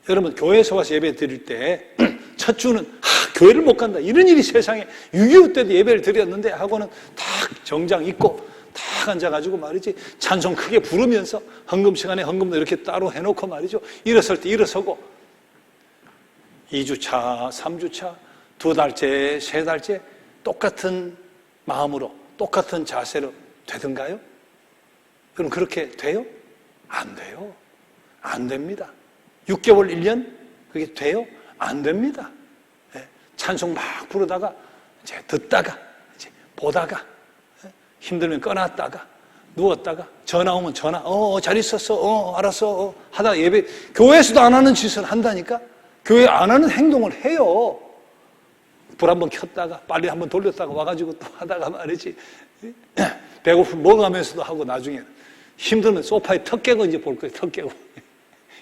여러분 교회에서 와서 예배 드릴 때 첫 주는 교회를 못 간다. 이런 일이 세상에 6.25 때도 예배를 드렸는데 하고는 탁 정장 입고 탁 앉아가지고 말이지 찬송 크게 부르면서 헌금 시간에 헌금도 이렇게 따로 해놓고 말이죠. 일어설 때 일어서고 2주차, 3주차, 2달째, 3달째 똑같은 마음으로 똑같은 자세로 되던가요? 그럼 그렇게 돼요? 안 돼요. 안 됩니다. 6개월, 1년 그게 돼요? 안 됩니다. 찬송 막 부르다가 이제 듣다가 이제 보다가 힘들면 꺼놨다가 누웠다가 전화 오면 전화 잘 있었어 알았어 하다가 예배 교회에서도 안 하는 짓을 한다니까. 교회 안 하는 행동을 해요. 불 한번 켰다가 빨리 한번 돌렸다가 와가지고 또 하다가 말이지 배고프면 먹으면서도 하고 나중에는 힘들면 소파에 턱 깨고 이제 볼 거예요. 턱 깨고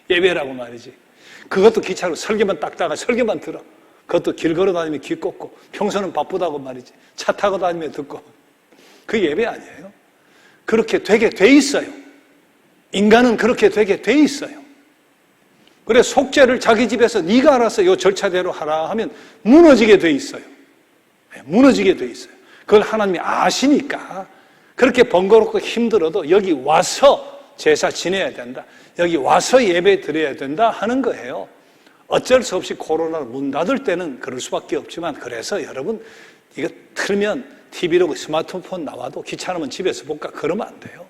예배라고 말이지. 그것도 귀찮고 설교만 닦다가 설교만 들어. 그것도 길 걸어 다니면 귀 꽂고 평소는 바쁘다고 말이지. 차 타고 다니면 듣고. 그 예배 아니에요. 그렇게 되게 돼 있어요. 인간은 그렇게 되게 돼 있어요. 그래 속죄를 자기 집에서 네가 알아서 요 절차대로 하라 하면 무너지게 돼 있어요. 무너지게 돼 있어요. 그걸 하나님이 아시니까 그렇게 번거롭고 힘들어도 여기 와서 제사 지내야 된다. 여기 와서 예배 드려야 된다 하는 거예요. 어쩔 수 없이 코로나로 문 닫을 때는 그럴 수밖에 없지만 그래서 여러분 이거 틀면 TV로 스마트폰 나와도 귀찮으면 집에서 볼까 그러면 안 돼요.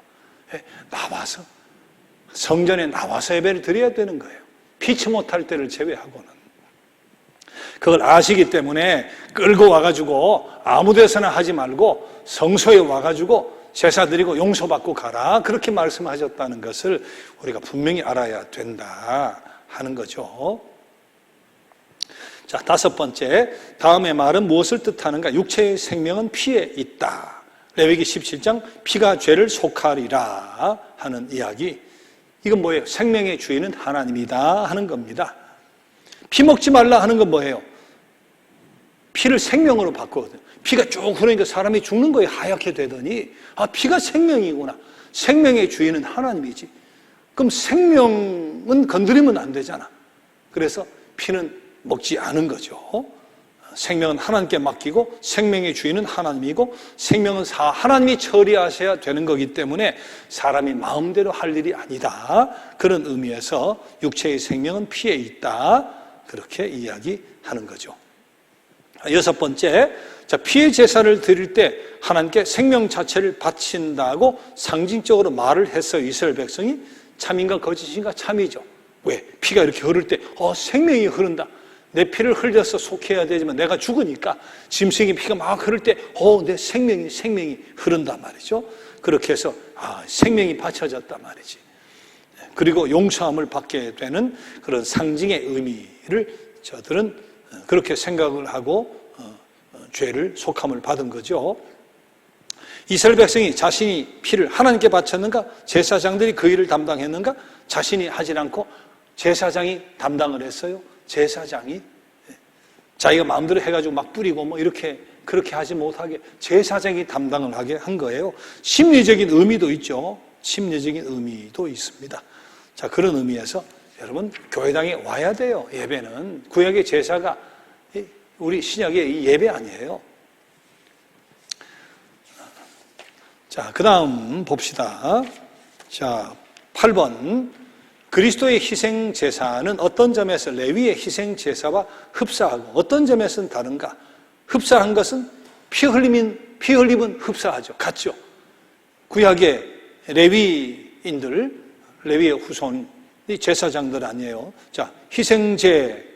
나와서 성전에 나와서 예배를 드려야 되는 거예요. 피치 못할 때를 제외하고는. 그걸 아시기 때문에 끌고 와가지고 아무 데서나 하지 말고 성소에 와가지고 제사 드리고 용서받고 가라. 그렇게 말씀하셨다는 것을 우리가 분명히 알아야 된다 하는 거죠. 자, 5번째. 다음의 말은 무엇을 뜻하는가? 육체의 생명은 피에 있다. 레위기 17장 피가 죄를 속하리라 하는 이야기. 이건 뭐예요? 생명의 주인은 하나님이다 하는 겁니다. 피 먹지 말라 하는 건 뭐예요? 피를 생명으로 바꾸거든요. 피가 쭉 흐르니까 사람이 죽는 거예요. 하얗게 되더니 피가 생명이구나. 생명의 주인은 하나님이지. 그럼 생명은 건드리면 안 되잖아. 그래서 피는 먹지 않은 거죠. 생명은 하나님께 맡기고 생명의 주인은 하나님이고 생명은 하나님이 처리하셔야 되는 거기 때문에 사람이 마음대로 할 일이 아니다. 그런 의미에서 육체의 생명은 피에 있다. 그렇게 이야기하는 거죠. 여섯 번째, 자, 피의 제사를 드릴 때 하나님께 생명 자체를 바친다고 상징적으로 말을 했어요. 이스라엘 백성이. 참인가 거짓인가? 참이죠. 왜? 피가 이렇게 흐를 때 생명이 흐른다. 내 피를 흘려서 속해야 되지만 내가 죽으니까 짐승의 피가 막 흐를 때 내 생명이 흐른단 말이죠. 그렇게 해서 생명이 바쳐졌단 말이지. 그리고 용서함을 받게 되는 그런 상징의 의미를 저들은 그렇게 생각을 하고 죄를 속함을 받은 거죠. 이스라엘 백성이 자신이 피를 하나님께 바쳤는가? 제사장들이 그 일을 담당했는가? 자신이 하지 않고 제사장이 담당을 했어요. 제사장이 자기가 마음대로 해가지고 막 뿌리고 그렇게 하지 못하게 제사장이 담당을 하게 한 거예요. 심리적인 의미도 있죠. 심리적인 의미도 있습니다. 자, 그런 의미에서 여러분 교회당에 와야 돼요. 예배는 구약의 제사가 우리 신약의 예배 아니에요. 자, 그 다음 봅시다. 자, 8번. 그리스도의 희생 제사는 어떤 점에서 레위의 희생 제사와 흡사하고 어떤 점에서는 다른가? 흡사한 것은 피 흘림은 흡사하죠. 같죠. 구약의 레위인들, 레위의 후손이 제사장들 아니에요. 자, 희생제,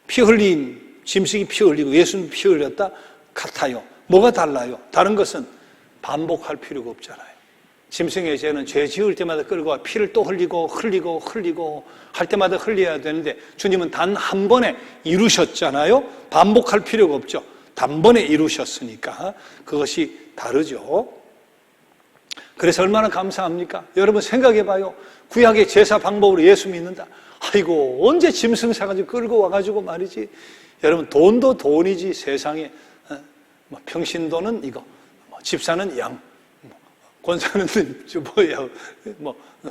피 흘림, 짐승이 피 흘리고 예수는 피 흘렸다? 같아요. 뭐가 달라요? 다른 것은 반복할 필요가 없잖아요. 짐승의 죄는 죄 지을 때마다 끌고 와 피를 또 흘리고 할 때마다 흘려야 되는데 주님은 단 한 번에 이루셨잖아요. 반복할 필요가 없죠. 단번에 이루셨으니까 그것이 다르죠. 그래서 얼마나 감사합니까? 여러분 생각해봐요. 구약의 제사 방법으로 예수 믿는다. 아이고 언제 짐승 사가지고 끌고 와가지고 말이지. 여러분 돈도 돈이지 세상에. 평신도는 이거, 집사는 양, 권사는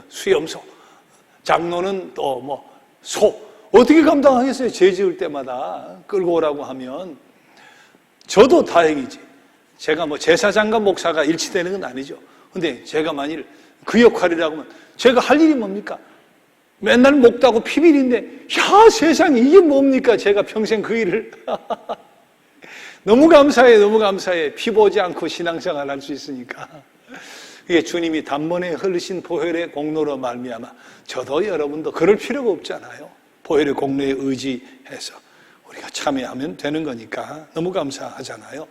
수염소, 장로는 또 소. 어떻게 감당하겠어요? 죄 지을 때마다 끌고 오라고 하면. 저도 다행이지. 제가 제사장과 목사가 일치되는 건 아니죠. 근데 제가 만일 그 역할이라고 하면 제가 할 일이 뭡니까? 맨날 목다고 피밀인데, 세상에 이게 뭡니까? 제가 평생 그 일을. 너무 감사해. 피 보지 않고 신앙생활 할 수 있으니까. 이게 주님이 단번에 흘리신 보혈의 공로로 말미암아 저도 여러분도 그럴 필요가 없잖아요. 보혈의 공로에 의지해서 우리가 참여하면 되는 거니까 너무 감사하잖아요.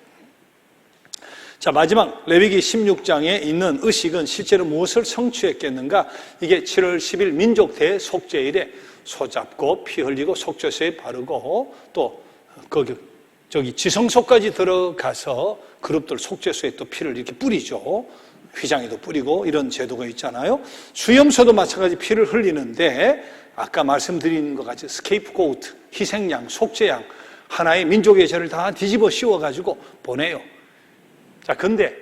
자, 마지막 레위기 16장에 있는 의식은 실제로 무엇을 성취했겠는가? 이게 7월 10일 민족 대속죄일에 소 잡고 피 흘리고 속죄소에 바르고 또 지성소까지 들어가서 그룹들 속죄소에 또 피를 이렇게 뿌리죠. 휘장에도 뿌리고 이런 제도가 있잖아요. 수염소도 마찬가지 피를 흘리는데 아까 말씀드린 것 같이 스케이프고우트, 희생양, 속죄양 하나의 민족의 죄를 다 뒤집어 씌워가지고 보내요. 자, 근데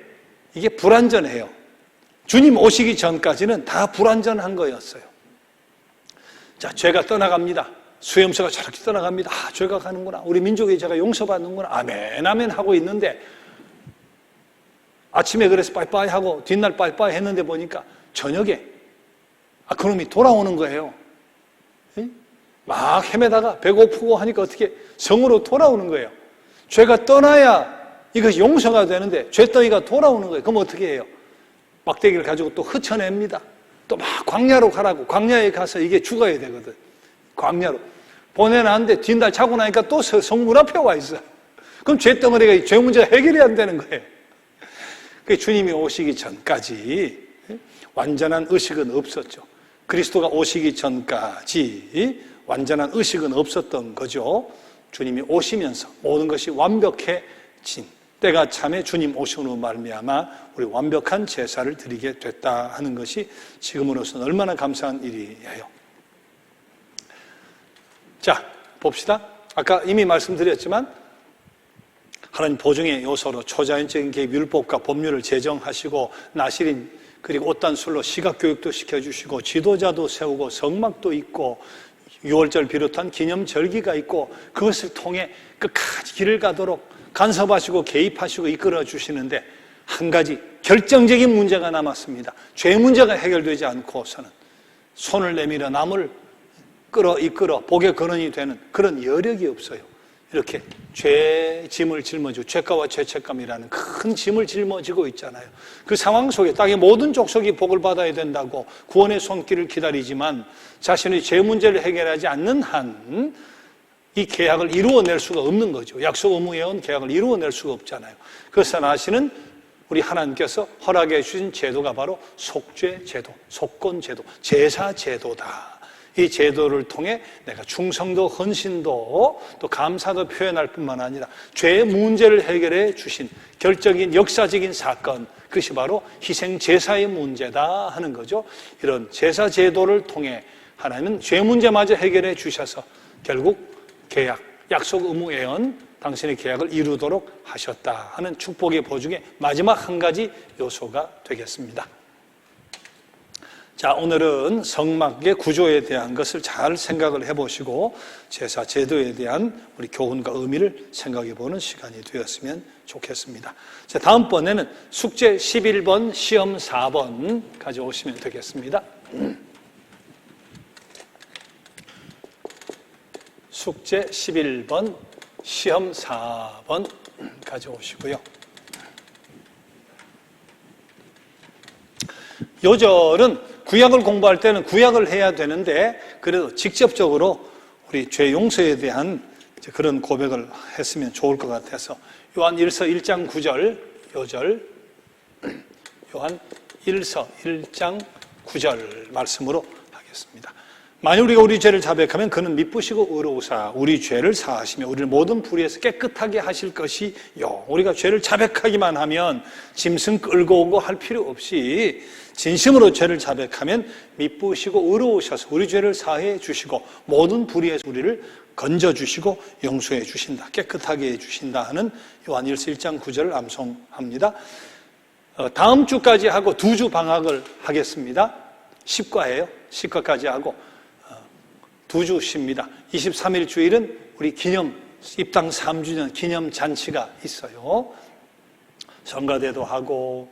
이게 불완전해요. 주님 오시기 전까지는 다 불완전한 거였어요. 자, 죄가 떠나갑니다. 수염소가 저렇게 떠나갑니다. 죄가 가는구나. 우리 민족의 죄가 용서받는구나. 아멘, 아멘 하고 있는데 아침에 그래서 빠이빠이 하고 뒷날 빠이빠이 했는데 보니까 저녁에 그놈이 돌아오는 거예요. 막 헤매다가 배고프고 하니까 어떻게 성으로 돌아오는 거예요. 죄가 떠나야 이것이 용서가 되는데 죄덩이가 돌아오는 거예요. 그럼 어떻게 해요? 막대기를 가지고 또 흩어냅니다. 또 막 광야로 가라고. 광야에 가서 이게 죽어야 되거든. 광야로 보내놨는데 뒷날 자고 나니까 또 성문 앞에 와 있어요. 그럼 죄덩어리가 죄 문제가 해결이 안 되는 거예요. 주님이 오시기 전까지 완전한 의식은 없었죠. 그리스도가 오시기 전까지 완전한 의식은 없었던 거죠. 주님이 오시면서 모든 것이 완벽해진 때가 참에 주님 오심으로 말미암아 우리 완벽한 제사를 드리게 됐다 하는 것이 지금으로서는 얼마나 감사한 일이에요. 자, 봅시다. 아까 이미 말씀드렸지만 하나님 보증의 요소로 초자연적인 개입 율법과 법률을 제정하시고 나시린 그리고 옷단술로 시각교육도 시켜주시고 지도자도 세우고 성막도 있고 6월절 비롯한 기념절기가 있고 그것을 통해 끝까지 길을 가도록 간섭하시고 개입하시고 이끌어 주시는데 한 가지 결정적인 문제가 남았습니다. 죄 문제가 해결되지 않고서는 손을 내밀어 남을 이끌어 복의 근원이 되는 그런 여력이 없어요. 이렇게 죄 짐을 짊어지고 죄가와 죄책감이라는 큰 짐을 짊어지고 있잖아요. 그 상황 속에 땅의 모든 족속이 복을 받아야 된다고 구원의 손길을 기다리지만 자신의 죄 문제를 해결하지 않는 한 이 계약을 이루어낼 수가 없는 거죠. 약속 의무해온 계약을 이루어낼 수가 없잖아요. 그것을 아시는 우리 하나님께서 허락해 주신 제도가 바로 속죄 제도, 속건 제도, 제사 제도다. 이 제도를 통해 내가 충성도, 헌신도, 또 감사도 표현할 뿐만 아니라 죄의 문제를 해결해 주신 결정적인 역사적인 사건, 그것이 바로 희생 제사의 문제다 하는 거죠. 이런 제사 제도를 통해 하나님은 죄 문제마저 해결해 주셔서 결국 계약, 약속 의무 예언, 당신의 계약을 이루도록 하셨다 하는 축복의 보증의 마지막 한 가지 요소가 되겠습니다. 자, 오늘은 성막의 구조에 대한 것을 잘 생각을 해보시고 제사 제도에 대한 우리 교훈과 의미를 생각해 보는 시간이 되었으면 좋겠습니다. 자, 다음번에는 숙제 11번, 시험 4번 가져오시면 되겠습니다. 숙제 11번, 시험 4번 가져오시고요. 요절은 구약을 공부할 때는 구약을 해야 되는데 그래도 직접적으로 우리 죄 용서에 대한 그런 고백을 했으면 좋을 것 같아서 요한 1서 1장 9절 요절 요한 1서 1장 9절 말씀으로 하겠습니다. 만일 우리가 우리 죄를 자백하면 그는 미쁘시고 의로우사 우리 죄를 사하시며 우리를 모든 불의에서 깨끗하게 하실 것이요. 우리가 죄를 자백하기만 하면 짐승 끌고 오고 할 필요 없이 진심으로 죄를 자백하면 미쁘시고 의로우셔서 우리 죄를 사해 주시고 모든 불의에서 우리를 건져주시고 용서해 주신다, 깨끗하게 해주신다 하는 요한일서 1장 9절을 암송합니다. 다음 주까지 하고 2주 방학을 하겠습니다. 10과예요. 10과까지 하고 2주 쉽니다. 23일 주일은 우리 입당 3주년 기념 잔치가 있어요. 성가대도 하고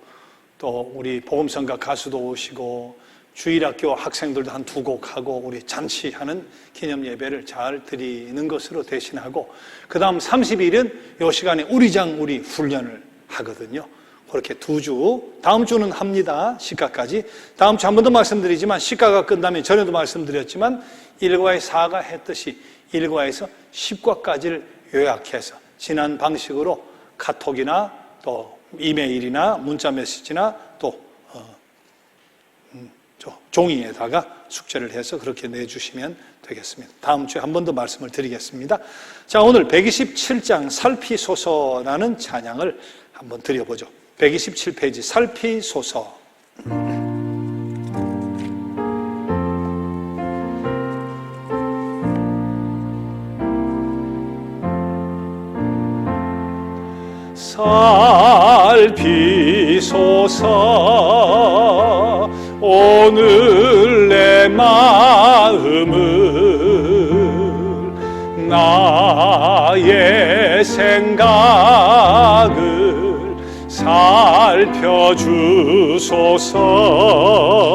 또 우리 복음성가 가수도 오시고 주일학교 학생들도 한 2곡 하고 우리 잔치하는 기념 예배를 잘 드리는 것으로 대신하고 그 다음 30일은 이 시간에 우리 훈련을 하거든요. 그렇게 2주, 다음 주는 합니다. 시가까지. 다음 주 한 번 더 말씀드리지만 시가가 끝나면 전에도 말씀드렸지만 1과에 4가 했듯이 1과에서 10과까지를 요약해서 지난 방식으로 카톡이나 또 이메일이나 문자 메시지나 또 종이에다가 숙제를 해서 그렇게 내주시면 되겠습니다. 다음 주에 한 번 더 말씀을 드리겠습니다. 자, 오늘 127장 살피소서라는 찬양을 한번 드려보죠. 127페이지 살피소서. 살피소서 오늘 내 마음을 나의 생각을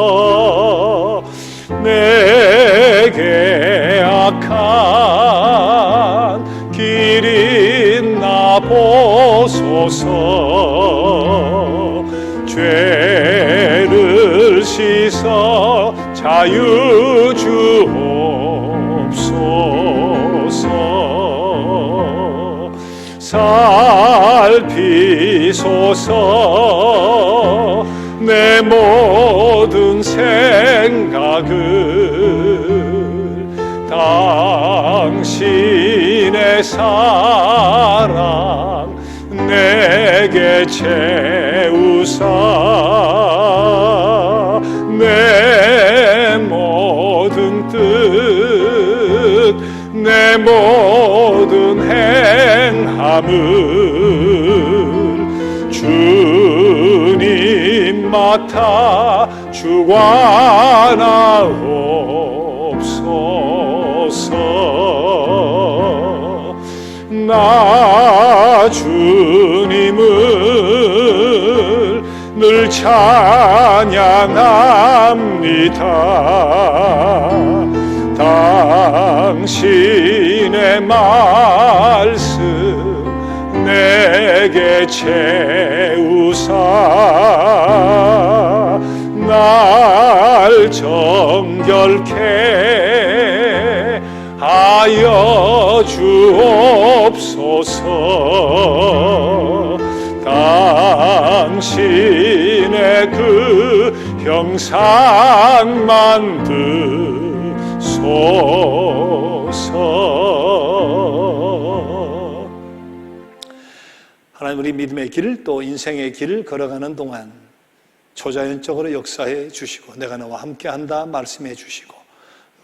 살펴주소서 내게 악한 길 있나 보소서 죄를 씻어 자유 주옵소서 살피소서 내 모든 생각을 당신의 사랑 내게 채우사 내 모든 뜻 내 모든 행함을 주님 맡아 주관하옵소서 나 주님을 늘 찬양합니다. 당신의 말씀 내게 채우사 날 정결케 하여 주옵소서. 당신의 그 형상 만드소서. 하나님, 우리 믿음의 길, 또 인생의 길을 걸어가는 동안 초자연적으로 역사해 주시고 내가 너와 함께한다 말씀해 주시고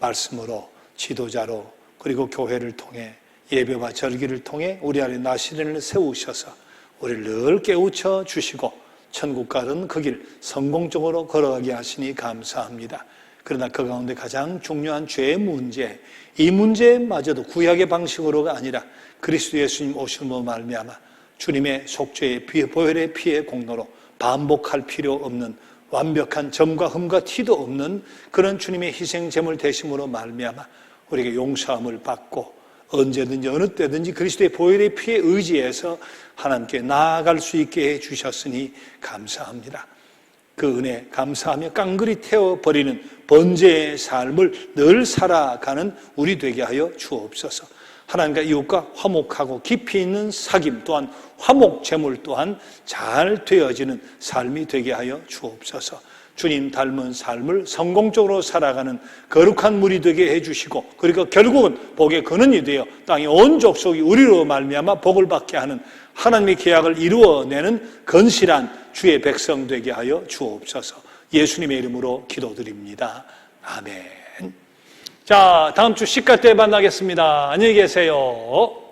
말씀으로 지도자로 그리고 교회를 통해 예배와 절기를 통해 우리 안에 나시린을 세우셔서 우리를 늘 깨우쳐 주시고 천국 가는 그 길 성공적으로 걸어가게 하시니 감사합니다. 그러나 그 가운데 가장 중요한 죄의 문제, 이 문제마저도 구약의 방식으로가 아니라 그리스도 예수님 오심으로 말미암아 주님의 속죄의 보혈의 피의 공로로 반복할 필요 없는 완벽한 점과 흠과 티도 없는 그런 주님의 희생 제물 되심으로 말미암아 우리에게 용서함을 받고 언제든지 어느 때든지 그리스도의 보혈의 피에 의지해서 하나님께 나아갈 수 있게 해주셨으니 감사합니다. 그 은혜 감사하며 깡그리 태워버리는 번제의 삶을 늘 살아가는 우리 되게 하여 주옵소서. 하나님과 이웃과 화목하고 깊이 있는 사귐 또한 화목 제물 또한 잘 되어지는 삶이 되게 하여 주옵소서. 주님 닮은 삶을 성공적으로 살아가는 거룩한 물이 되게 해주시고 그리고 결국은 복의 근원이 되어 땅의 온 족속이 우리로 말미암아 복을 받게 하는 하나님의 계약을 이루어내는 건실한 주의 백성 되게 하여 주옵소서. 예수님의 이름으로 기도드립니다. 아멘. 자, 다음 주 시가 때 만나겠습니다. 안녕히 계세요.